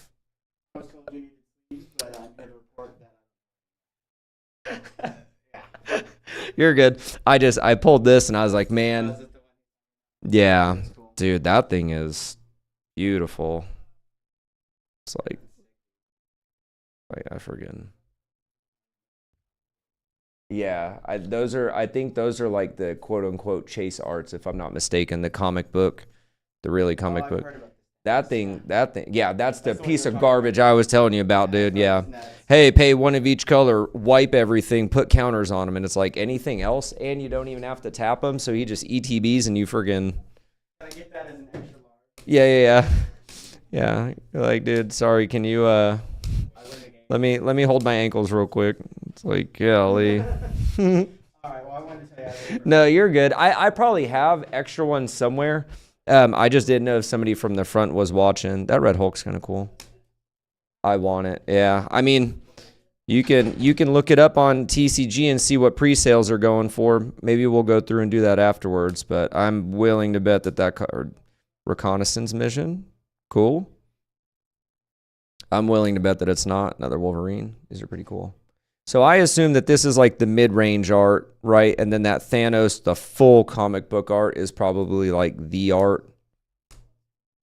You're good. I pulled this and I was like, man, yeah, dude, that thing is beautiful. It's like I forget. Yeah, I think those are like the quote unquote chase arts, if I'm not mistaken, the comic book. The really comic book. That thing, yeah, that's the piece of garbage I was telling you about, dude. Yeah. Hey, pay one of each color, wipe everything, put counters on them, and it's like anything else, and you don't even have to tap them, so he just ETBs and you friggin'. Can I get that as an extra large? Yeah. Yeah, like, dude, sorry, can you, let me hold my ankles real quick. It's like, golly. All right, well, I wanted to tell you. No, you're good. I probably have extra ones somewhere. I just didn't know if somebody from the front was watching. That Red Hulk's kind of cool. I want it. Yeah. I mean, you can look it up on TCG and see what pre-sales are going for. Maybe we'll go through and do that afterwards, but I'm willing to bet that card, reconnaissance mission, cool. I'm willing to bet that it's not. Another Wolverine. These are pretty cool. So I assume that this is like the mid-range art, right? And then that Thanos, the full comic book art, is probably like the art.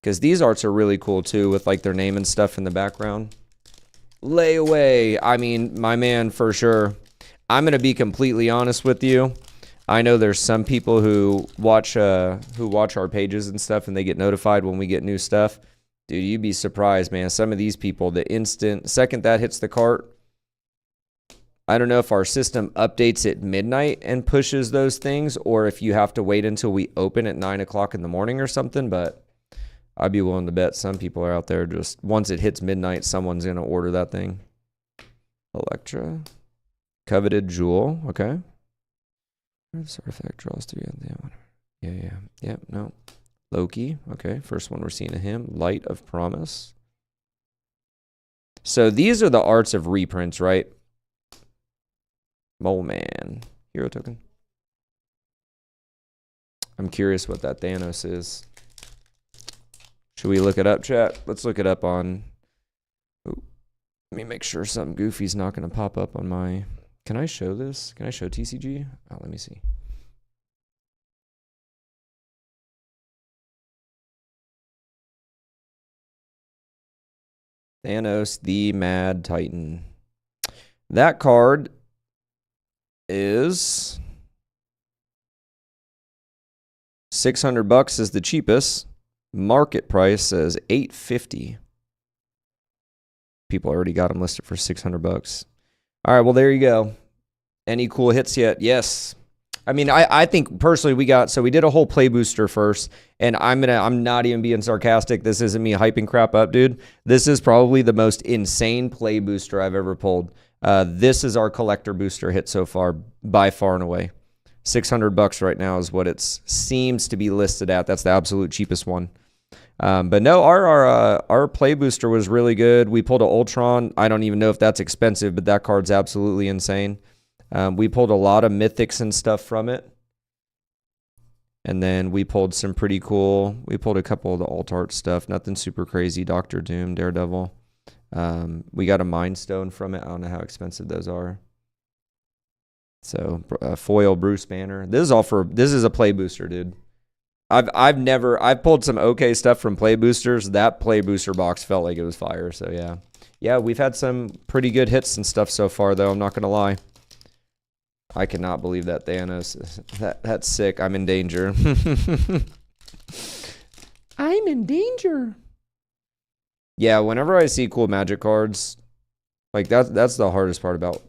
Because these arts are really cool too, with like their name and stuff in the background. Layaway. I mean, my man, for sure. I'm going to be completely honest with you. I know there's some people who watch our pages and stuff, and they get notified when we get new stuff. Dude, you'd be surprised, man. Some of these people, the second that hits the cart, I don't know if our system updates at midnight and pushes those things, or if you have to wait until we open at 9 o'clock in the morning or something, but I'd be willing to bet some people are out there just, once it hits midnight, someone's going to order that thing. Electra. Coveted Jewel. Okay. This artifact draws 3 on that one. Yeah. Yep, no. Loki. Okay, first one we're seeing of him. Light of Promise. So these are the arts of reprints, right? Mole Man. Hero token. I'm curious what that Thanos is. Should we look it up, chat? Let's look it up on... Ooh. Let me make sure something goofy's not going to pop up on my... Can I show this? Can I show TCG? Oh, let me see. Thanos, the Mad Titan. That card is $600 is the cheapest. Market price says $850. People already got them listed for $600. All right, well, there you go. Any cool hits yet? Yes. I mean, I think personally we did a whole play booster first, and I'm not even being sarcastic. This isn't me hyping crap up, dude. This is probably the most insane play booster I've ever pulled. This is our collector booster hit so far, by far and away. $600 right now is what it seems to be listed at. That's the absolute cheapest one. But no, our play booster was really good. We pulled an Ultron. I don't even know if that's expensive, but that card's absolutely insane. We pulled a lot of mythics and stuff from it. And then we pulled some pretty cool. We pulled a couple of the alt art stuff. Nothing super crazy. Doctor Doom, Daredevil. We got a Mind Stone from it. I don't know how expensive those are. So foil Bruce Banner. This is a play booster, dude. I've pulled some okay stuff from play boosters. That play booster box felt like it was fire. So yeah, we've had some pretty good hits and stuff so far, though. I'm not gonna lie. I cannot believe that Thanos. That's sick. I'm in danger. I'm in danger. Yeah, whenever I see cool magic cards, like that's the hardest part about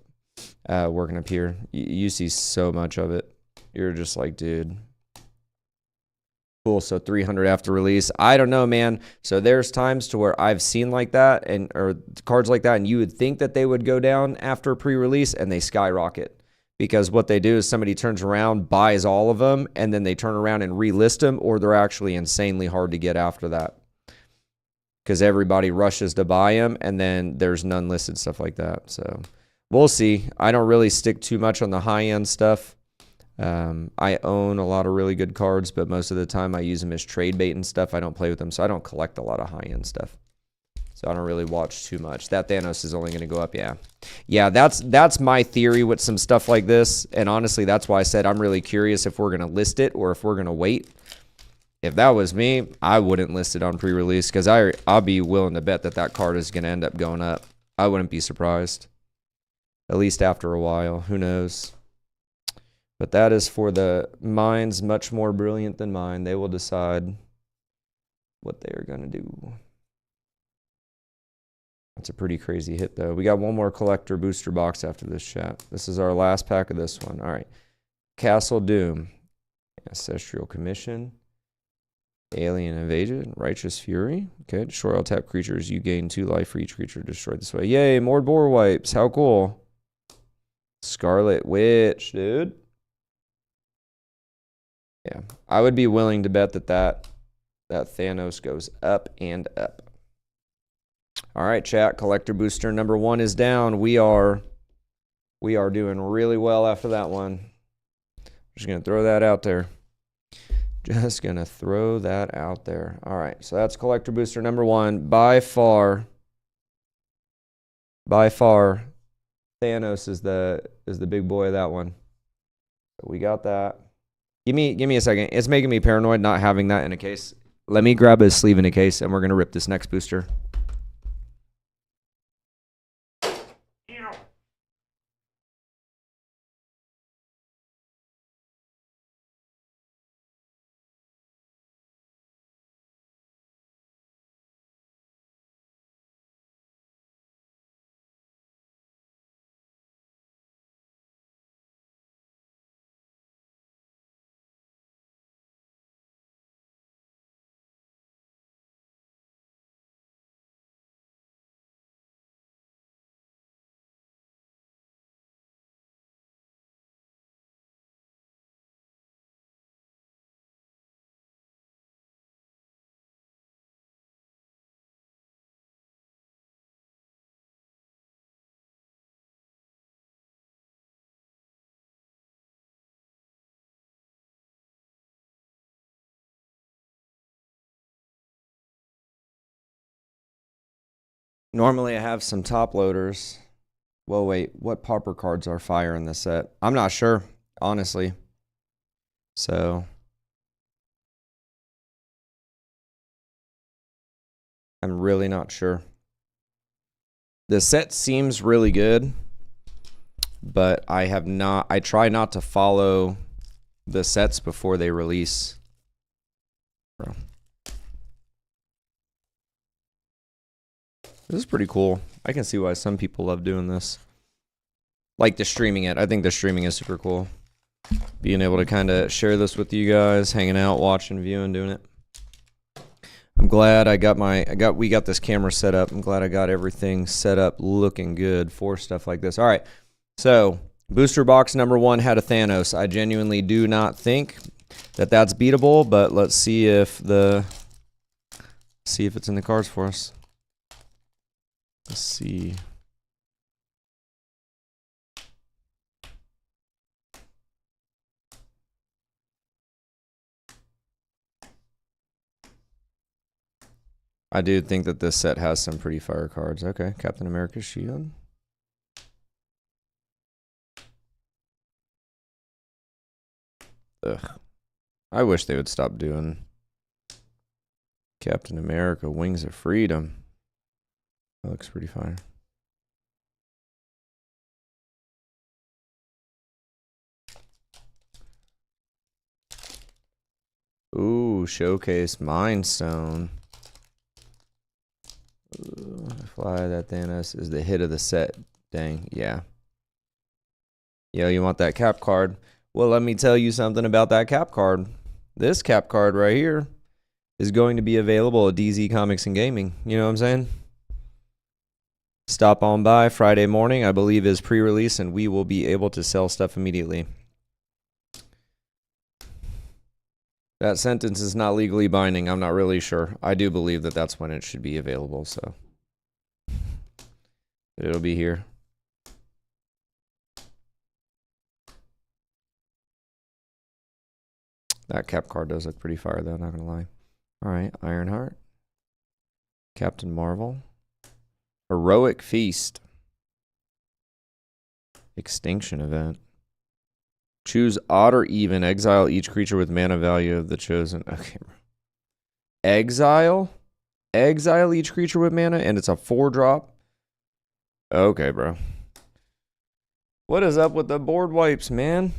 working up here. You see so much of it. You're just like, dude. Cool. So 300 after release. I don't know, man. So there's times to where I've seen like that or cards like that, and you would think that they would go down after pre-release, and they skyrocket. Because what they do is somebody turns around, buys all of them, and then they turn around and relist them, or they're actually insanely hard to get after that. Because everybody rushes to buy them, and then there's none listed, stuff like that. So we'll see. I don't really stick too much on the high-end stuff. I own a lot of really good cards, but most of the time I use them as trade bait and stuff. I don't play with them, so I don't collect a lot of high-end stuff. So I don't really watch too much. That Thanos is only going to go up, yeah. Yeah, that's my theory with some stuff like this. And honestly, that's why I said I'm really curious if we're going to list it or if we're going to wait. If that was me, I wouldn't list it on pre-release because I'll be willing to bet that card is going to end up going up. I wouldn't be surprised. At least after a while. Who knows? But that is for the minds much more brilliant than mine. They will decide what they are going to do. That's a pretty crazy hit, though. We got one more collector booster box after this, chat. This is our last pack of this one. All right. Castle Doom. Ancestral Commission. Alien Invasion. Righteous Fury. Okay. Destroy all tap creatures. You gain 2 life for each creature destroyed this way. Yay. More boar wipes. How cool. Scarlet Witch, dude. Yeah. I would be willing to bet that Thanos goes up and up. All right, chat. Collector booster number 1 is down. We are doing really well after that one. Just going to throw that out there. Just going to throw that out there. All right, so that's collector booster number 1. By far, Thanos is the big boy of that one. So we got that. Give me a second. It's making me paranoid not having that in a case. Let me grab his sleeve in a case, and we're going to rip this next booster. Normally I have some top loaders. Well, wait, what pauper cards are fire in this set? I'm not sure, honestly. So I'm really not sure. The set seems really good, but I try not to follow the sets before they release. Bro. This is pretty cool. I can see why some people love doing this. Like the streaming it. I think the streaming is super cool. Being able to kind of share this with you guys, hanging out, watching, viewing, doing it. I'm glad we got this camera set up. I'm glad I got everything set up looking good for stuff like this. All right. So Booster box number 1 had a Thanos. I genuinely do not think that that's beatable, but let's see if it's in the cards for us. Let's see. I do think that this set has some pretty fire cards. Okay, Captain America's shield. Ugh. I wish they would stop doing Captain America Wings of Freedom. That looks pretty fire. Ooh, Showcase Mind Stone. Ooh, fly that Thanos is the hit of the set. Dang, yeah. Yo, you want that cap card? Well, let me tell you something about that cap card. This cap card right here is going to be available at DZ Comics and Gaming. You know what I'm saying? Stop on by Friday morning, I believe, is pre-release, and we will be able to sell stuff immediately. That sentence is not legally binding. I'm not really sure. I do believe that that's when it should be available, so it'll be here. That cap card does look pretty fire, though, not gonna lie. All right, Ironheart. Captain Marvel. Heroic Feast. Extinction Event. Choose odd or even. Exile each creature with mana value of the chosen. Okay. Exile? Exile each creature with mana, and it's a 4-drop? Okay, bro. What is up with the board wipes, man?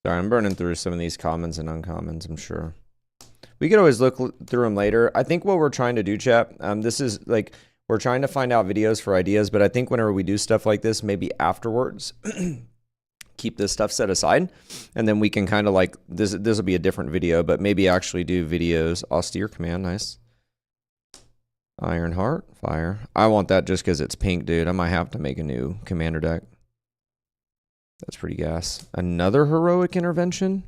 Sorry, I'm burning through some of these commons and uncommons, I'm sure. We could always look through them later. I think what we're trying to do, chat, this is like, we're trying to find out videos for ideas, but I think whenever we do stuff like this, maybe afterwards, keep this stuff set aside, and then we can kind of like, this will be a different video, but maybe actually do videos. Austere Command, nice. Ironheart, fire. I want that just because it's pink, dude. I might have to make a new commander deck. That's pretty gas. Another Heroic Intervention?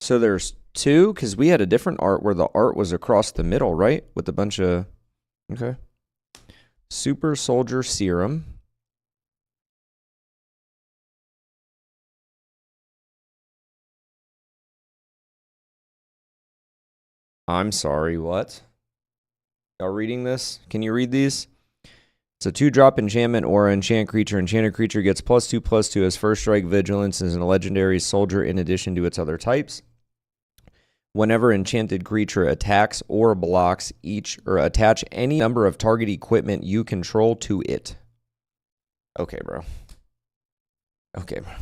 So there's 2, because we had a different art where the art was across the middle, right? With a bunch of... Okay. Super Soldier Serum. I'm sorry, what? Y'all reading this? Can you read these? It's a 2-drop enchantment aura. Enchant creature. Enchanted creature gets +2/+2 as first strike vigilance as a legendary soldier in addition to its other types. Whenever enchanted creature attacks or blocks each or attach any number of target equipment you control to it. Okay, bro. Okay, bro.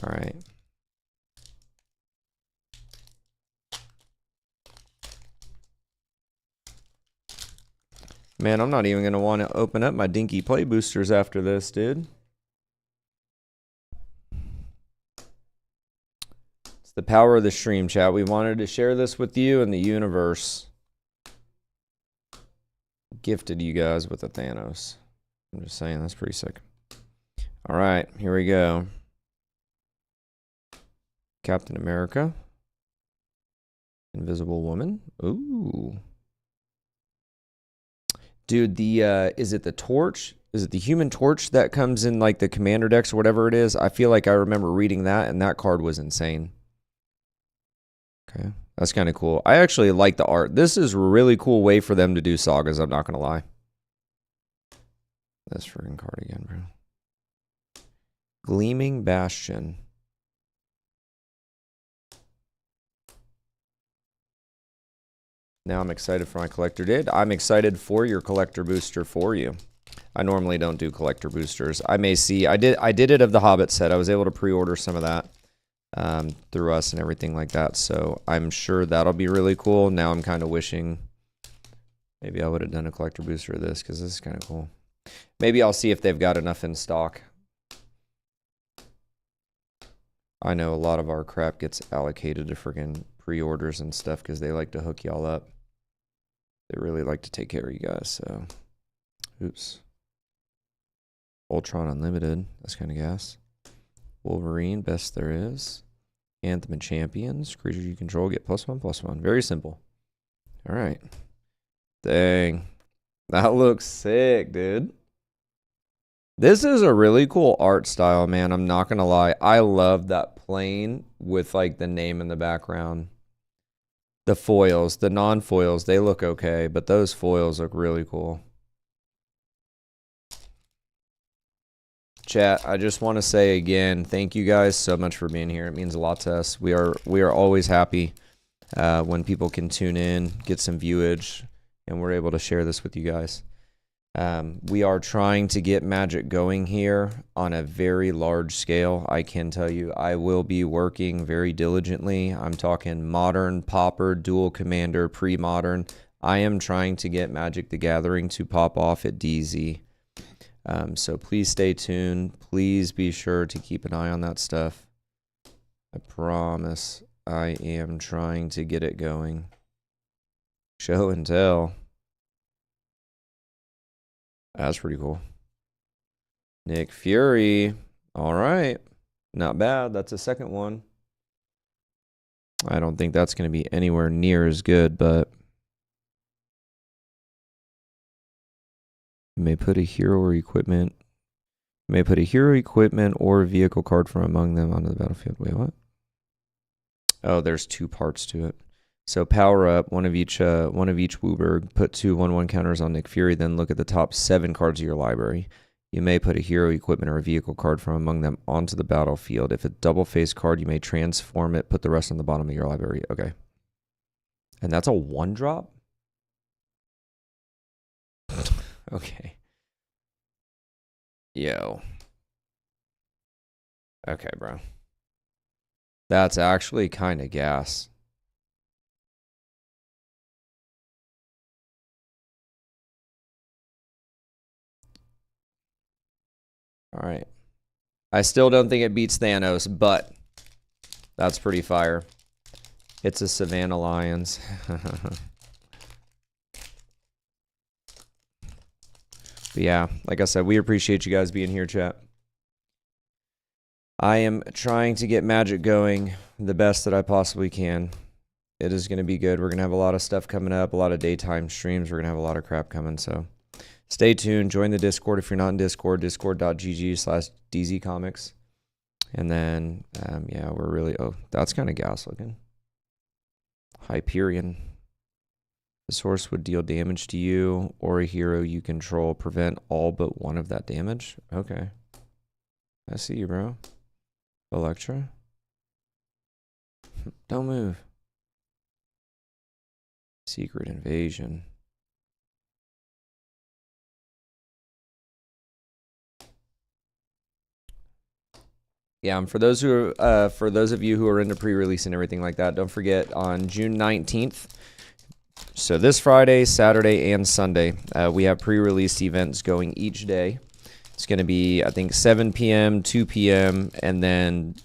All right. Man, I'm not even going to want to open up my dinky play boosters after this, dude. It's the power of the stream, chat. We wanted to share this with you, and the universe gifted you guys with a Thanos. I'm just saying, that's pretty sick. All right, here we go. Captain America. Invisible Woman. Ooh. Dude, the is it the torch? Is it the Human Torch that comes in like the commander decks or whatever it is? I feel like I remember reading that, and that card was insane. Okay, that's kind of cool. I actually like the art. This is a really cool way for them to do sagas, I'm not going to lie. This freaking card again, bro. Gleaming Bastion. Now I'm excited for my collector did. I'm excited for your collector booster for you. I normally don't do collector boosters. I may see. I did it of the Hobbit set. I was able to pre-order some of that. through us and everything like that. So I'm sure that'll be really cool. Now I'm kind of wishing maybe I would have done a collector booster of this because this is kind of cool. Maybe I'll see if they've got enough in stock. I know a lot of our crap gets allocated to freaking pre-orders and stuff because they like to hook y'all up. They really like to take care of you guys, so. Oops. Ultron Unlimited, that's kind of gas. Wolverine, best there is. Anthem and Champions, creatures you control get +1/+1. Very simple. All right. Dang. That looks sick, dude. This is a really cool art style, man. I'm not going to lie. I love that plane with like the name in the background. The foils, the non-foils, they look okay, but those foils look really cool. Chat, I just want to say again, thank you guys so much for being here. It means a lot to us. We are always happy when people can tune in, get some viewage, and we're able to share this with you guys. We are trying to get Magic going here on a very large scale. I can tell you I will be working very diligently. I'm talking modern, pauper, dual commander, pre-modern. I am trying to get Magic the Gathering to pop off at DZ. So please stay tuned. Please be sure to keep an eye on that stuff. I promise I am trying to get it going. Show and tell. That's pretty cool. Nick Fury. All right. Not bad. That's a second one. I don't think that's going to be anywhere near as good, but you may put a hero or equipment. You may put a hero, equipment, or vehicle card from among them onto the battlefield. Wait, what? Oh, there's two parts to it. So power up one of each Wooburg. Put 2 1/1 counters on Nick Fury. Then look at the top 7 cards of your library. You may put a hero, equipment, or a vehicle card from among them onto the battlefield. If a double face card, you may transform it. Put the rest on the bottom of your library. Okay. And that's a 1-drop? Okay. Yo. Okay, bro. That's actually kind of gas. All right. I still don't think it beats Thanos, but that's pretty fire. It's a Savannah Lions. But yeah, like I said, we appreciate you guys being here, chat. I am trying to get Magic going the best that I possibly can. It is going to be good. We're going to have a lot of stuff coming up, a lot of daytime streams. We're going to have a lot of crap coming, so stay tuned. Join the Discord if you're not in Discord, discord.gg/dzcomics. And then, yeah, we're really, oh, that's kind of gas looking. Hyperion. The source would deal damage to you or a hero you control. Prevent all but one of that damage. Okay. I see you, bro. Electra. Don't move. Secret Invasion. Yeah, and for those of you who are into pre-release and everything like that, don't forget on June 19th. So this Friday, Saturday, and Sunday, we have pre-release events going each day. It's going to be, I think, 7 p.m., 2 p.m., and then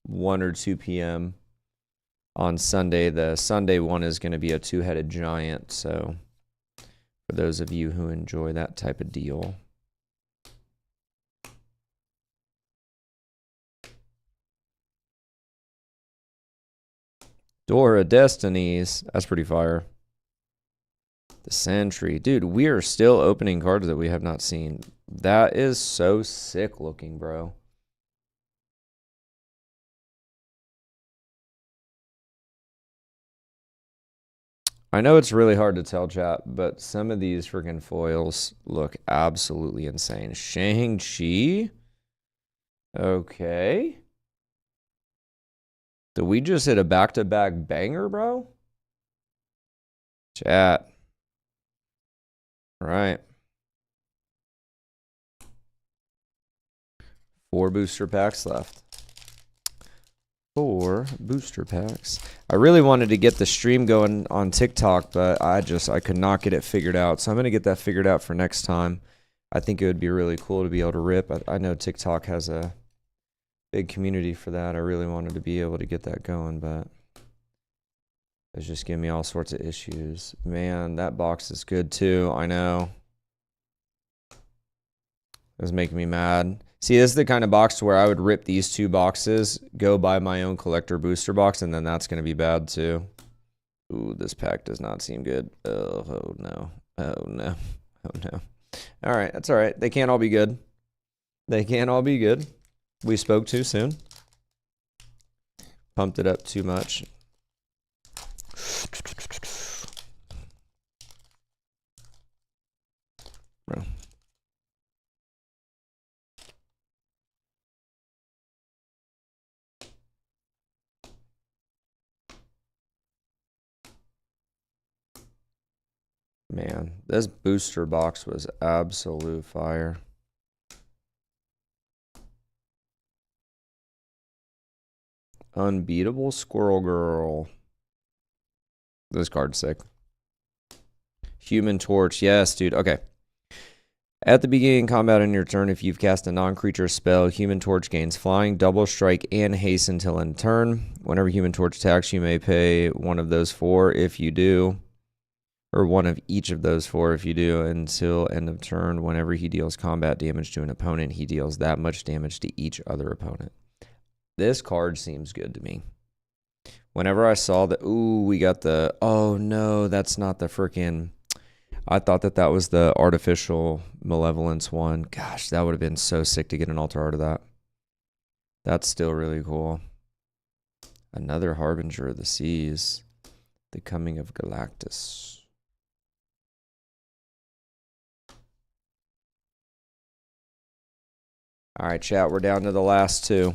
1 or 2 p.m. on Sunday. The Sunday one is going to be a 2-headed giant. So for those of you who enjoy that type of deal. Door of Destinies. That's pretty fire. The Sentry. Dude, we are still opening cards that we have not seen. That is so sick looking, bro. I know it's really hard to tell, chat, but some of these freaking foils look absolutely insane. Shang-Chi? Okay. Did we just hit a back-to-back banger, bro? Chat. All right. 4 booster packs left. 4 4 booster packs. I really wanted to get the stream going on TikTok, but I could not get it figured out. So I'm going to get that figured out for next time. I think it would be really cool to be able to rip. I know TikTok has a big community for that. I really wanted to be able to get that going, but it's just giving me all sorts of issues. Man, that box is good too. I know. It was making me mad. See, this is the kind of box where I would rip these 2 boxes, go buy my own collector booster box, and then that's going to be bad too. Ooh, this pack does not seem good. Oh no. Oh no. Oh no. All right, that's all right. They can't all be good. They can't all be good. We spoke too soon. Pumped it up too much. Bro. Man, this booster box was absolute fire. Unbeatable Squirrel Girl. This card's sick. Human Torch. Yes, dude. Okay. At the beginning of combat on your turn, if you've cast a non-creature spell, Human Torch gains flying, double strike, and haste until end turn. Whenever Human Torch attacks, you may pay one of those 4 if you do. Or one of each of those 4 if you do until end of turn. Whenever he deals combat damage to an opponent, he deals that much damage to each other opponent. This card seems good to me. Whenever I saw the, ooh, we got the, oh no, that's not the freaking, I thought that was the artificial malevolence one. Gosh, that would have been so sick to get an altar art of that. That's still really cool. Another Harbinger of the Seas. The Coming of Galactus. All right, chat, we're down to the last 2.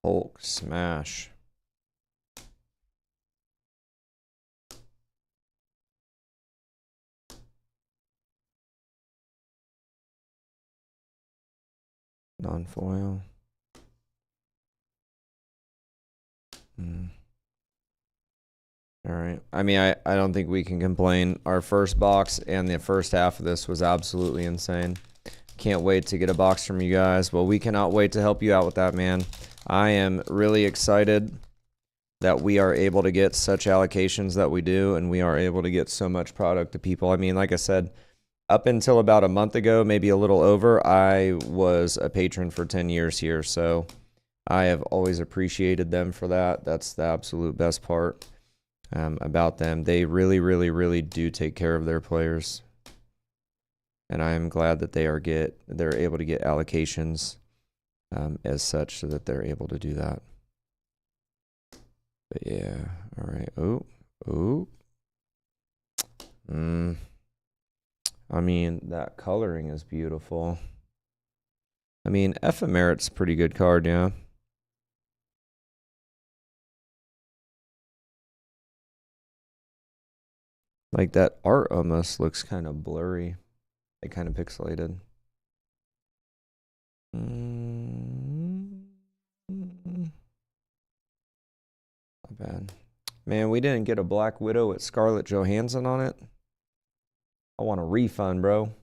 Hulk smash. Non-foil. All right. I mean, I don't think we can complain. Our first box and the first half of this was absolutely insane. Can't wait to get a box from you guys. Well, we cannot wait to help you out with that, man. I am really excited that we are able to get such allocations that we do, and we are able to get so much product to people. I mean, like I said, up until about a month ago, maybe a little over, I was a patron for 10 years here, so I have always appreciated them for that. That's the absolute best part about them. They really, really, really do take care of their players, and I am glad that they're able to get allocations as such, so that they're able to do that. But yeah, all right. Oh. I mean, that coloring is beautiful. I mean, Ephemerit's a pretty good card, yeah. Like, that art almost looks kind of blurry. Like, kind of pixelated. Not bad. Man, we didn't get a Black Widow with Scarlett Johansson on it. I want a refund, bro.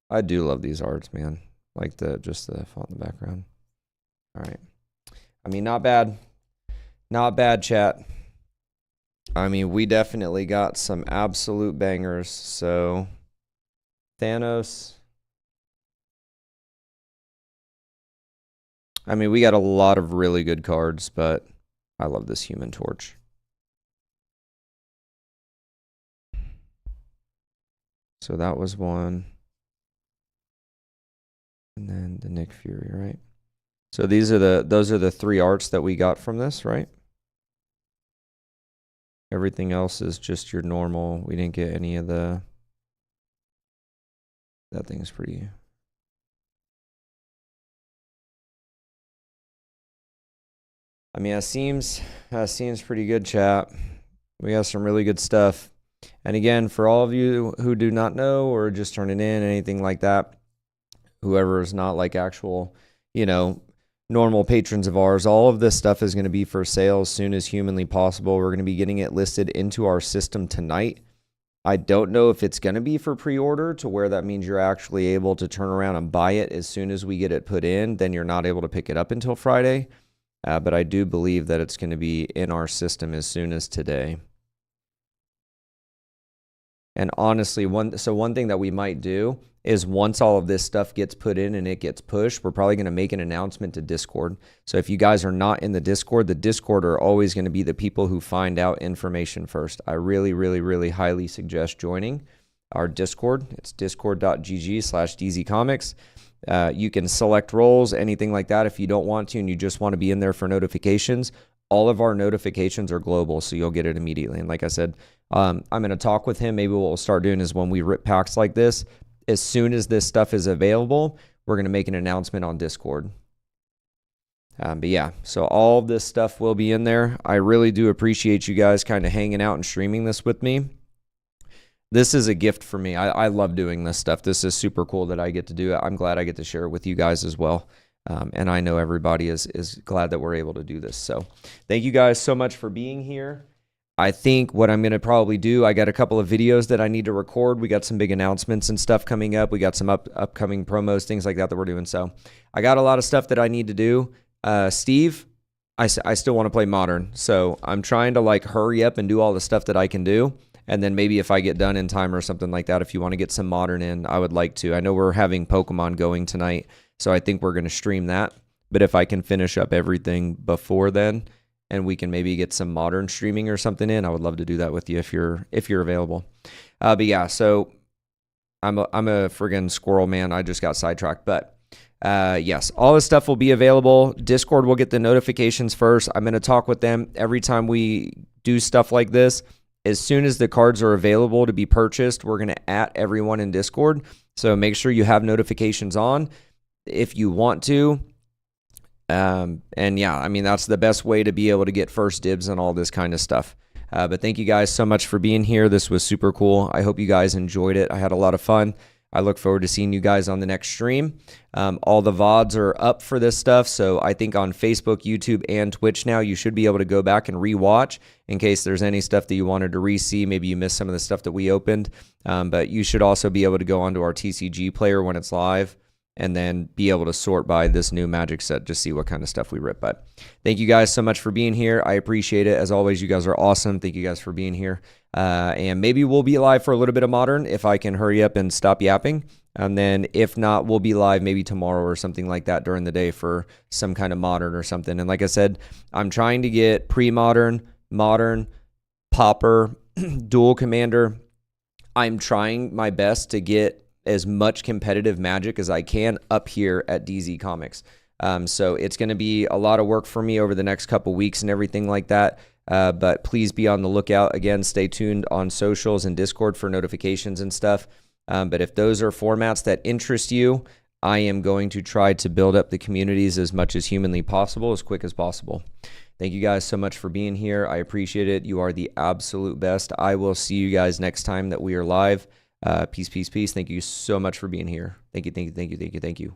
I do love these arts, man. Like just the font in the background. All right. I mean, not bad. Not bad, chat. I mean, we definitely got some absolute bangers. So, Thanos. I mean, we got a lot of really good cards, but I love this Human Torch. So that was one. And then the Nick Fury, right? So those are the 3 arts that we got from this, right? Everything else is just your normal. We didn't get any of the... That thing's pretty... I mean, that seems pretty good, chat. We got some really good stuff. And again, for all of you who do not know or just turning in, anything like that, whoever is not like actual, normal patrons of ours, all of this stuff is going to be for sale as soon as humanly possible. We're going to be getting it listed into our system tonight. I don't know if it's going to be for pre-order to where that means you're actually able to turn around and buy it as soon as we get it put in. Then you're not able to pick it up until Friday. But I do believe that it's going to be in our system as soon as today. And honestly, one thing that we might do is once all of this stuff gets put in and it gets pushed, we're probably going to make an announcement to Discord. So if you guys are not in the Discord are always going to be the people who find out information first. I really, really, really highly suggest joining our Discord. It's discord.gg/DZComics. You can select roles, anything like that. If you don't want to and you just want to be in there for notifications, all of our notifications are global, so you'll get it immediately. And like I said, I'm going to talk with him. Maybe what we'll start doing is when we rip packs like this, as soon as this stuff is available, we're going to make an announcement on Discord. But yeah, so all of this stuff will be in there. I really do appreciate you guys kind of hanging out and streaming this with me. This is a gift for me. I love doing this stuff. This is super cool that I get to do it. I'm glad I get to share it with you guys as well. And I know everybody is glad that we're able to do this. So thank you guys so much for being here. I think what I'm going to probably do, I got a couple of videos that I need to record. We got some big announcements and stuff coming up. We got some upcoming promos, things like that we're doing. So I got a lot of stuff that I need to do. Steve, I still want to play Modern. So I'm trying to like hurry up and do all the stuff that I can do. And then maybe if I get done in time or something like that, if you want to get some Modern in, I would like to. I know we're having Pokemon going tonight, so I think we're going to stream that. But if I can finish up everything before then, and we can maybe get some Modern streaming or something in, I would love to do that with you if you're available. But yeah, so I'm a friggin' squirrel, man. I just got sidetracked. But yes, all this stuff will be available. Discord will get the notifications first. I'm going to talk with them every time we do stuff like this. As soon as the cards are available to be purchased, we're going to @ everyone in Discord. So make sure you have notifications on if you want to. And yeah, I mean, that's the best way to be able to get first dibs on all this kind of stuff. But thank you guys so much for being here. This was super cool. I hope you guys enjoyed it. I had a lot of fun. I look forward to seeing you guys on the next stream. All the VODs are up for this stuff. So I think on Facebook, YouTube, and Twitch now, you should be able to go back and rewatch in case there's any stuff that you wanted to re-see. Maybe you missed some of the stuff that we opened. But you should also be able to go onto our TCG player when it's live and then be able to sort by this new Magic set to see what kind of stuff we rip. But thank you guys so much for being here. I appreciate it. As always, you guys are awesome. Thank you guys for being here. And maybe we'll be live for a little bit of Modern if I can hurry up and stop yapping. And then if not, we'll be live maybe tomorrow or something like that during the day for some kind of Modern or something. And like I said, I'm trying to get pre-Modern, Modern, Pauper, Dual Commander. I'm trying my best to get as much competitive Magic as I can up here at DZ Comics. So it's going to be a lot of work for me over the next couple weeks and everything like that. But please be on the lookout. Again, stay tuned on socials and Discord for notifications and stuff. But if those are formats that interest you, I am going to try to build up the communities as much as humanly possible, as quick as possible. Thank you guys so much for being here. I appreciate it. You are the absolute best. I will see you guys next time that we are live. Peace, peace, peace. Thank you so much for being here. Thank you, thank you, thank you, thank you, thank you.